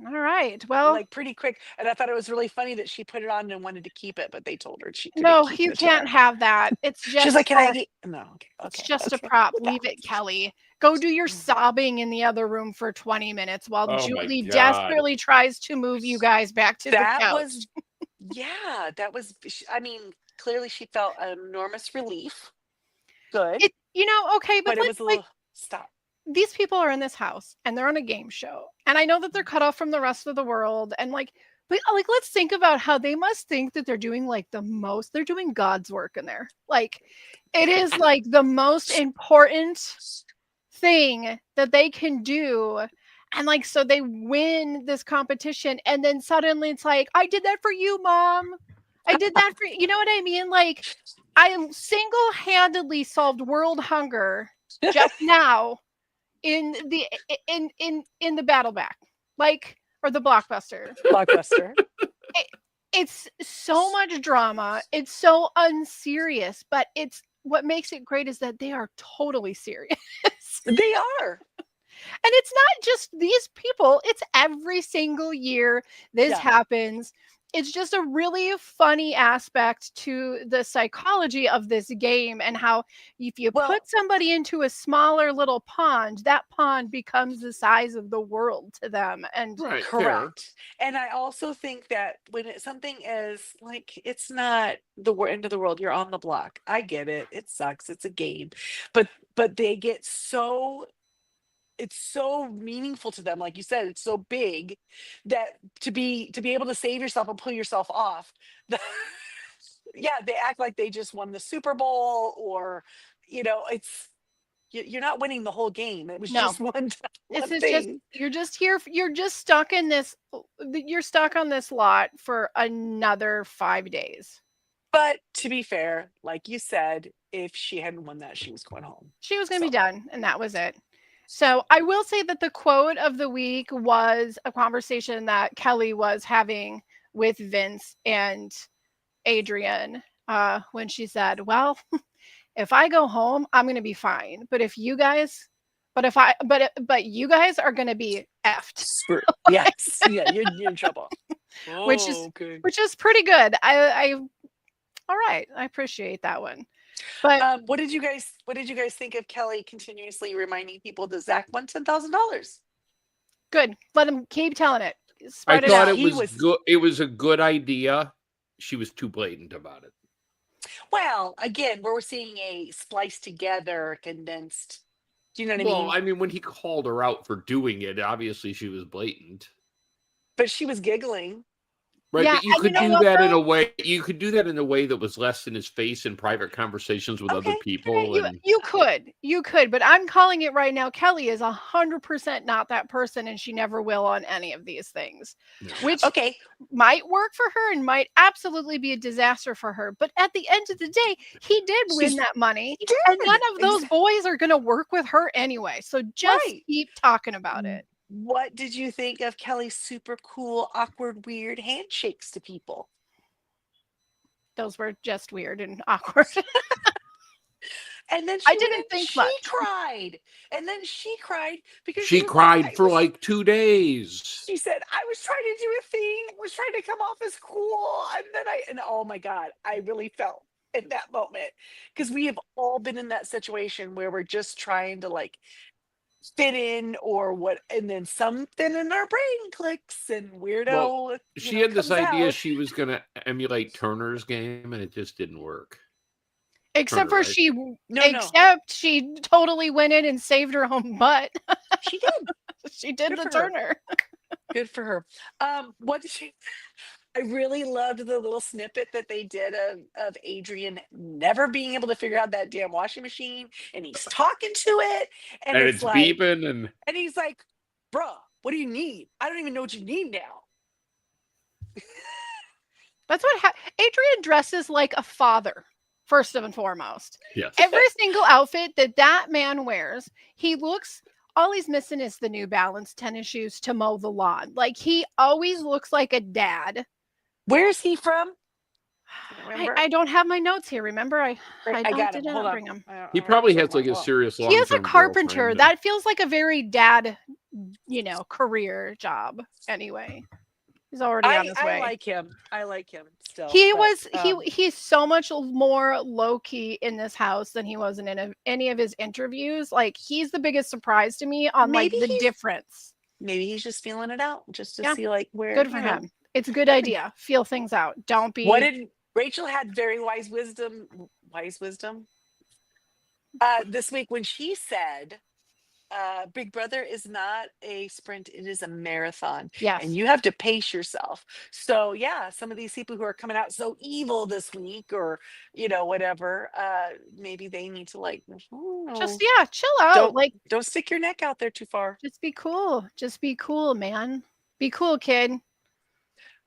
All right. Well, like pretty quick. And I thought it was really funny that she put it on and wanted to keep it, but they told her she couldn't. No, you can't have that. It's just she's like, can I get no, okay. It's just a prop. Leave it, Kelly. Go do your sobbing in the other room for 20 minutes while Julie desperately tries to move you guys back to the couch. That was, I mean, clearly she felt enormous relief. Good. Okay, but it was a little, stop. These people are in this house and they're on a game show. And I know that they're cut off from the rest of the world. And but let's think about how they must think that they're doing they're doing God's work in there. It is the most important thing that they can do. And so they win this competition. And then suddenly it's like, I did that for you, Mom. I did that for you. You know what I mean? I single-handedly solved world hunger just now in the battle back, or the blockbuster. It's so much drama. It's so unserious, but what makes it great is that they are totally serious. They are. And it's not just these people. It's every single year this happens. It's just a really funny aspect to the psychology of this game and how if you put somebody into a smaller little pond, that pond becomes the size of the world to them. And correct. Fair. And I also think that when something is it's not the end of the world, you're on the block. I get it. It sucks. It's a game. But they get it's so meaningful to them, like you said, it's so big that to be able to save yourself and pull yourself off, they act like they just won the Super Bowl, or it's you're not winning the whole game. It was just one thing. You're just here. You're just stuck in this. You're stuck on this lot for another 5 days. But to be fair, like you said, if she hadn't won that, she was going home. She was going to be done, and that was it. So I will say that the quote of the week was a conversation that Kelly was having with Vince and Adrian when she said, well, if I go home, I'm going to be fine. But you guys are going to be effed. Yes. Yeah, you're in trouble. Which is pretty good. All right. I appreciate that one. But what did you guys think of Kelly continuously reminding people that Zach won $10,000? Good. Let him keep telling it. I thought it was good. It was a good idea. She was too blatant about it. Well, again, we're seeing a spliced together, condensed. Do you know what I mean? Well, I mean, when he called her out for doing it, obviously she was blatant. But she was giggling. Right, but you could do that in a way. You could do that in a way that was less in his face in private conversations with other people. You could, but I'm calling it right now. Kelly is 100% not that person, and she never will on any of these things. Which might work for her and might absolutely be a disaster for her. But at the end of the day, he did win that money, and none of those boys are going to work with her anyway. So just keep talking about it. What did you think of Kelly's super cool, awkward, weird handshakes to people? Those were just weird and awkward. And then she cried. And then she cried because she cried for 2 days. She said, I was trying to do a thing, was trying to come off as cool. And oh my God, I really felt in that moment. Because we have all been in that situation where we're just trying to fit in or what, and then something in our brain clicks and weirdo. She had this idea she was going to emulate Turner's game, and it just didn't work. Except she totally went in and saved her own butt. She did. She did the Turner. Good for her. What did she? I really loved the little snippet that they did of Adrian never being able to figure out that damn washing machine, and he's talking to it, and And it's it's like, beeping, and he's like, "Bruh, what do you need? I don't even know what you need now." That's what Adrian dresses like a father, first and foremost. yes, Every single outfit that man wears, he looks. All he's missing is the New Balance tennis shoes to mow the lawn. Like, he always looks like a dad. Where's he from? I don't have my notes here. Remember, I got him. didn't Hold bring on. him. he probably has like a serious. He is a long-term carpenter. girlfriend. That feels like a very dad, career job. Anyway, he's already on his way. I like him. I like him still. He's so much more low key in this house than he was in any of his interviews. Like, he's the biggest surprise to me on like the difference. Maybe he's just feeling it out, just to see like where. Good for him. It's a good idea. Feel things out. Don't be. What did Rachel had very wise wisdom this week when she said, Big Brother is not a sprint, it is a marathon. Yes. And you have to pace yourself. So yeah, some of these people who are coming out so evil this week, or whatever, maybe they need to just chill out. Don't stick your neck out there too far. Just be cool. Just be cool, man. Be cool, kid.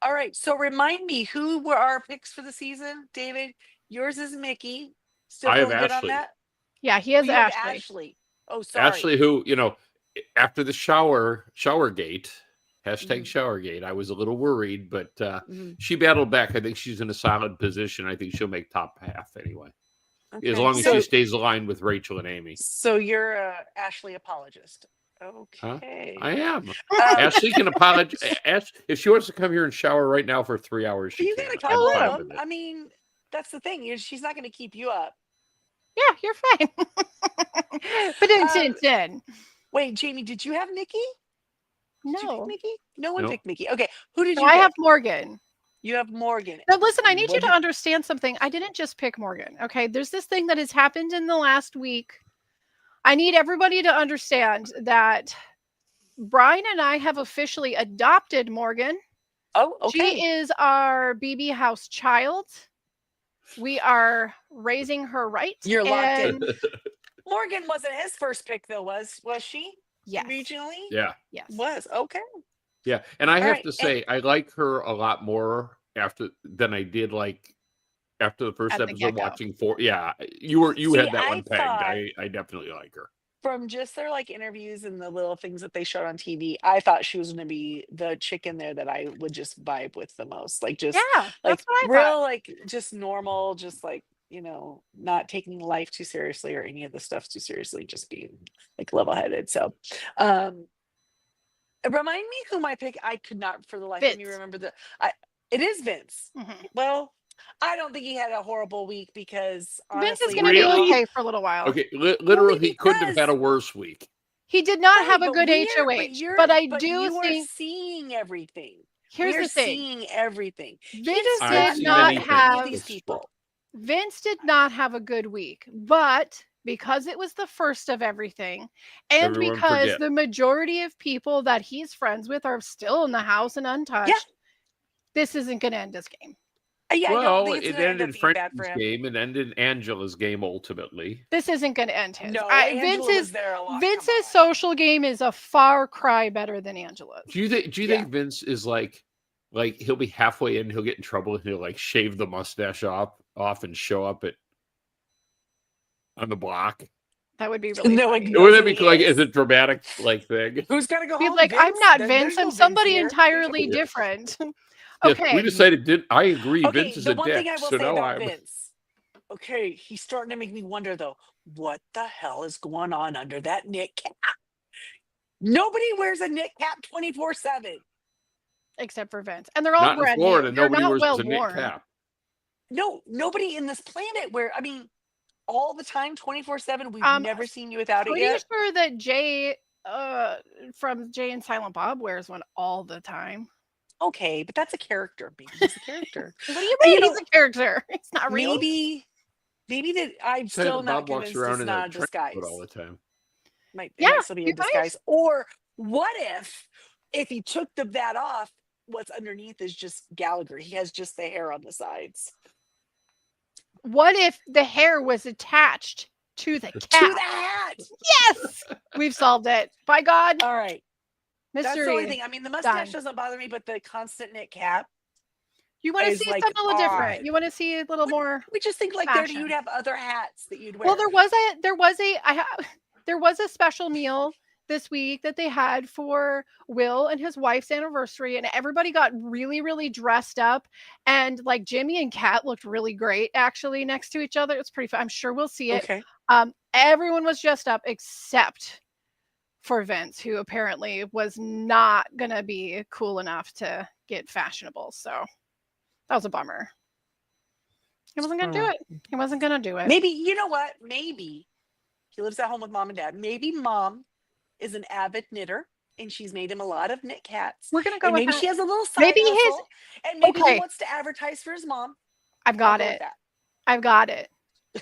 All right. So remind me, who were our picks for the season, David? Yours is Mickey. Still I have feeling good on Ashley. that? Yeah, he has You have Ashley. Oh, sorry. Ashley, who, after the Showergate, hashtag Showergate, I was a little worried, but she battled back. I think she's in a solid position. I think she'll make top half anyway. Okay. As long as she stays aligned with Rachel and Amy. So you're a Ashley apologist. Okay. Huh? I am. Ashley can apologize. If she wants to come here and shower right now for 3 hours, she can. Call him. I mean, that's the thing. She's not going to keep you up. Yeah, you're fine. But wait, Jamie, did you have Nikki? No. Did you pick Nikki? No one picked Nikki. Okay. Who did you pick? I have Morgan. You have Morgan. Now, listen, I need you to understand something. I didn't just pick Morgan. Okay. There's this thing that has happened in the last week. I need everybody to understand that Brian and I have officially adopted Morgan. Oh, okay. She is our BB House child. We are raising her right. You're locked in. Morgan wasn't his first pick, though, was she? Yes. Regionally? Yeah. Yes. Was. Okay. Yeah. And I have to say, I like her a lot more than I did after the first episode watching Yeah. You had that one pegged. I definitely like her. From just their interviews and the little things that they showed on TV, I thought she was going to be the chick in there that I would just vibe with the most. That's what I thought. Just normal, just not taking life too seriously or any of the stuff too seriously, just being level-headed. So, remind me who my pick. I could not for the life of me remember it is Vince. Mm-hmm. Well, I don't think he had a horrible week because Vince is going to be okay for a little while. Okay, literally, he couldn't have had a worse week. He did not have a good HOH, but I do think seeing everything. Here's the thing: seeing everything. Vince did not have these people. Vince did not have a good week, but because it was the first of everything, and because the majority of people that he's friends with are still in the house and untouched, this isn't going to end his game. Yeah, well, it ended Frank's game and ended Angela's game ultimately. This isn't going to end his. No, Vince's social game is a far cry better than Angela's. Do you think Vince is like he'll be halfway in, he'll get in trouble, and he'll shave the mustache off and show up on the block? That would be really wouldn't that be as a dramatic thing? Who's gonna go be home? Like, Vince? I'm not Vince. I'm somebody entirely different. Okay. Yes, we decided. I agree. Okay, Vince is a dick. The one thing I will say about I'm... Vince. Okay, he's starting to make me wonder though. What the hell is going on under that knit cap? Nobody wears a knit cap 24/7, except for Vince, and they're all not in Florida. Nobody wears a knit cap. No, nobody in this planet all the time 24/7. We've never seen you without it yet. Pretty sure that Jay from Jay and Silent Bob wears one all the time. Okay, but that's a character. Maybe he's a character. What do you mean he's a character? It's not real. Maybe that I'm still not convinced it's not a disguise all the time. Might still be a disguise. Or what if he took that off, what's underneath is just Gallagher. He has just the hair on the sides. What if the hair was attached to the cat? To the hat. Yes, we've solved it. By God. All right. Mystery. That's the only thing. I mean, the mustache doesn't bother me, but the constant knit cap. You want to see something a little different. You want to see a little more. We just think like fashion. you'd have other hats that you'd wear. Well, there was a special meal this week that they had for Will and his wife's anniversary, and everybody got really, really dressed up. And like Jimmy and Kat looked really great actually next to each other. It's pretty fun. I'm sure we'll see it. Okay. Everyone was dressed up except for Vince, who apparently was not gonna be cool enough to get fashionable. So that was a bummer. He wasn't going to do it. He wasn't going to do it. Maybe, you know what? Maybe he lives at home with mom and dad. Maybe mom is an avid knitter and she's made him a lot of knit cats. We're going to go with maybe that. she has a little side hustle, and maybe he wants to advertise for his mom. I've got it. I've got it.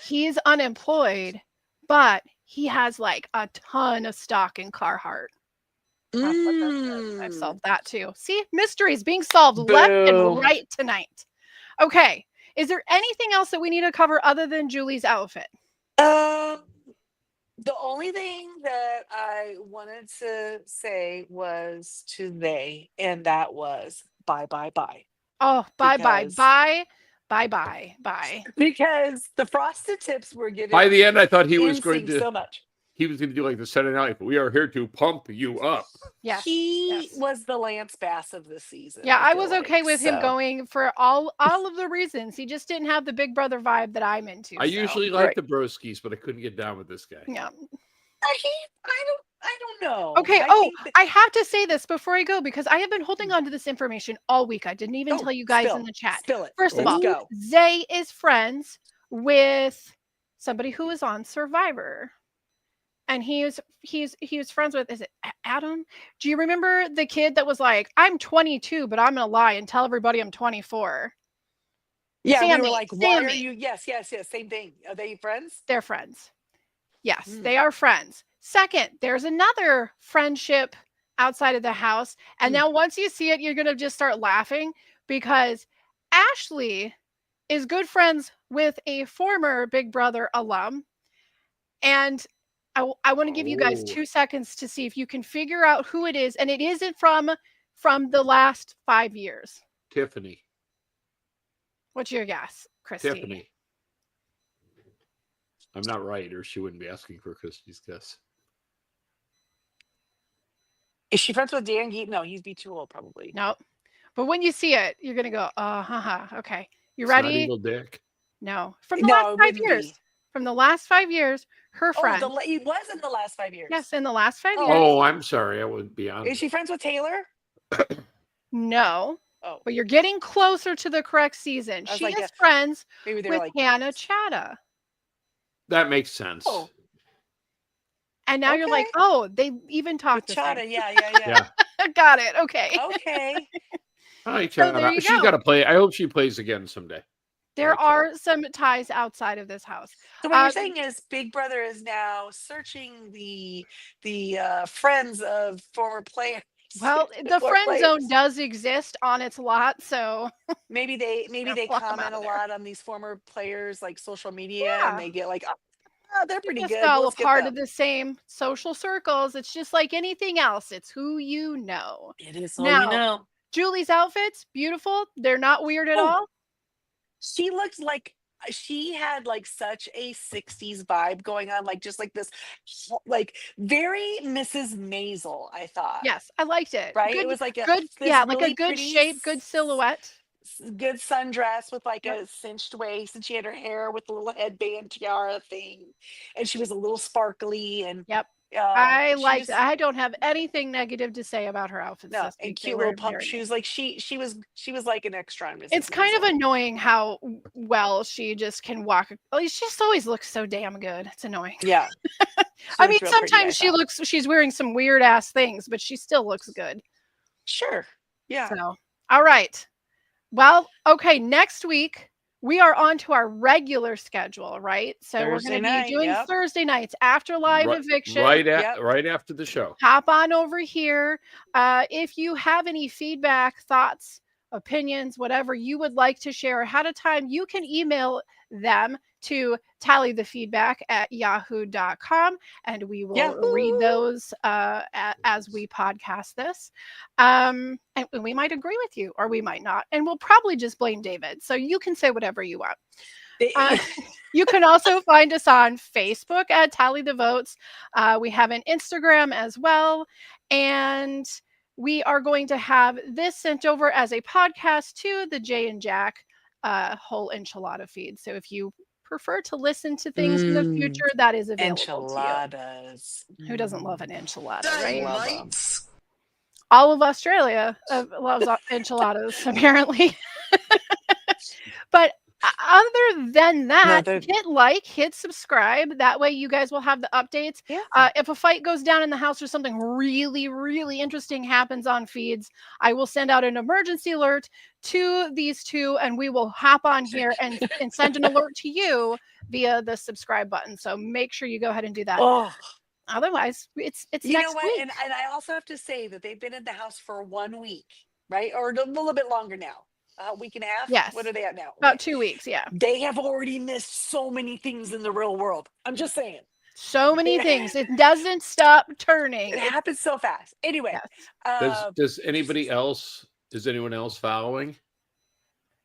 He's unemployed, but he has like a ton of stock in Carhartt. I've solved that too. See, mysteries being solved left and right tonight. Okay. Is there anything else that we need to cover other than Julie's outfit? The only thing that I wanted to say was to they, and that was bye. Oh, bye. Because the frosted tips were given. By the end, I thought he was going to so much. He was going to do like the Saturday Night. We are here to pump you up. Yeah, he was the Lance Bass of the season. Yeah, I was okay with him going for all of the reasons. He just didn't have the Big Brother vibe that I'm into. I usually like the Broskies, but I couldn't get down with this guy. Yeah, I don't know. Okay. I have to say this before I go because I have been holding on to this information all week. I didn't even tell you guys in the chat. Spill it. First of all, Zay is friends with somebody who is on Survivor. And he was friends with, is it Adam? Do you remember the kid that was like, I'm 22, but I'm gonna lie and tell everybody I'm 24? Yeah, Sammy, we were like, why are you? Yes, same thing. Are they friends? They're friends. Yes, they are friends. Second, there's another friendship outside of the house. And now once you see it, you're gonna just start laughing because Ashley is good friends with a former Big Brother alum. And I want to give you guys 2 seconds to see if you can figure out who it is. And it isn't from the last 5 years. Tiffany. What's your guess, Christy? Tiffany. I'm not right, or she wouldn't be asking for Christy's guess. Is she friends with Dan Geet? No, he'd be too old, probably. No. But when you see it, you're going to go, okay. You ready? Not Evil Dick. No. From the last 5 years. From the last 5 years, her friend. He was in the last 5 years. Yes, in the last 5 years. Oh, I'm sorry. I wouldn't be on. Is she friends with Taylor? No. Oh. But you're getting closer to the correct season. She is friends with Hannah Chatta. That makes sense. Oh. And now you're like, oh, they even talked to Chatta. Yeah. Got it. Okay. Okay. Hi, Chatta. She's got to play. I hope she plays again someday. There are some ties outside of this house. So what you're saying is Big Brother is now searching the friends of former players. Well, the friend zone does exist on its lot, so maybe they comment a lot on these former players like social media, and they get like, oh, they're pretty good. It's all a part of the same social circles. It's just like anything else. It's who you know. It is who you know. Julie's outfits, beautiful. They're not weird at all. She looked like she had like such a 60s vibe going on, like just like this, like very Mrs. Maisel, I thought. Yes, I liked it. Right? It was like a good, like a good shape, good silhouette. Good sundress with like a cinched waist, and she had her hair with a little headband tiara thing, and she was a little sparkly. And I liked it. I don't have anything negative to say about her outfits. No, and cute little pump shoes. Like she was like an extra on Mrs. It's kind of annoying how well she just can walk. She just always looks so damn good. It's annoying. Yeah. I mean, sometimes she's wearing some weird ass things, but she still looks good. Sure. Yeah. So, all right. Well, okay. Next week we are on to our regular schedule, right? So Thursday we're going to be doing night, Thursday nights after live eviction. Right after the show. Hop on over here. If you have any feedback, thoughts, opinions, whatever you would like to share ahead of time, you can email them to tallythefeedback@yahoo.com, and we will read those as we podcast this. And we might agree with you, or we might not, and we'll probably just blame David. So you can say whatever you want. You can also find us on Facebook at Tally the Votes. We have an Instagram as well, and we are going to have this sent over as a podcast to the Jay and Jack whole enchilada feed. So if you prefer to listen to things in the future, that is available enchiladas. to you. Who doesn't love an enchilada, right? All of Australia loves enchiladas, apparently. But other than that, hit subscribe. That way you guys will have the updates. If a fight goes down in the house or something really, really interesting happens on feeds, I will send out an emergency alert to these two, and we will hop on here and send an alert to you via the subscribe button. So make sure you go ahead and do that. Otherwise, it's you next know what? week. And I also have to say that they've been in the house for 1 week, right? Or a little bit longer now. A week and a half? Yes. What are they at now? About 2 weeks, yeah. They have already missed so many things in the real world. I'm just saying. So many things. It doesn't stop turning. It happens so fast. Anyway. Yes. Does anyone else following?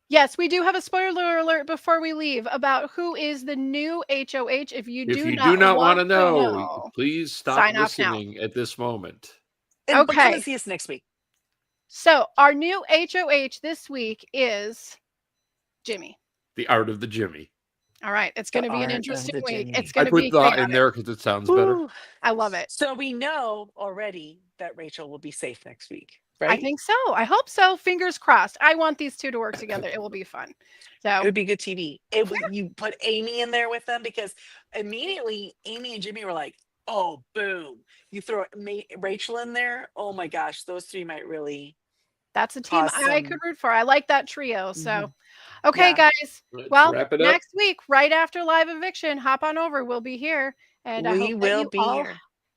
Yes, we do have a spoiler alert before we leave about who is the new HOH. If you do not want to know, please stop listening at this moment. And come and see us next week. So our new HOH this week is Jimmy. The Art of the Jimmy. All right. It's going to be an interesting week. It's going to be. I put that in there because it sounds better. I love it. So we know already that Rachel will be safe next week, right? I think so. I hope so. Fingers crossed. I want these two to work together. It will be fun. So it would be good TV. You put Amy in there with them, because immediately Amy and Jimmy were like, oh, boom. You throw Rachel in there. Oh my gosh. Those three might really. That's a team I could root for. I like that trio. So, okay, guys. Well, next week, right after live eviction, hop on over. We'll be here. And I hope that you all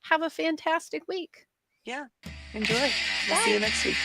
have a fantastic week. Yeah. Enjoy. We'll see you next week.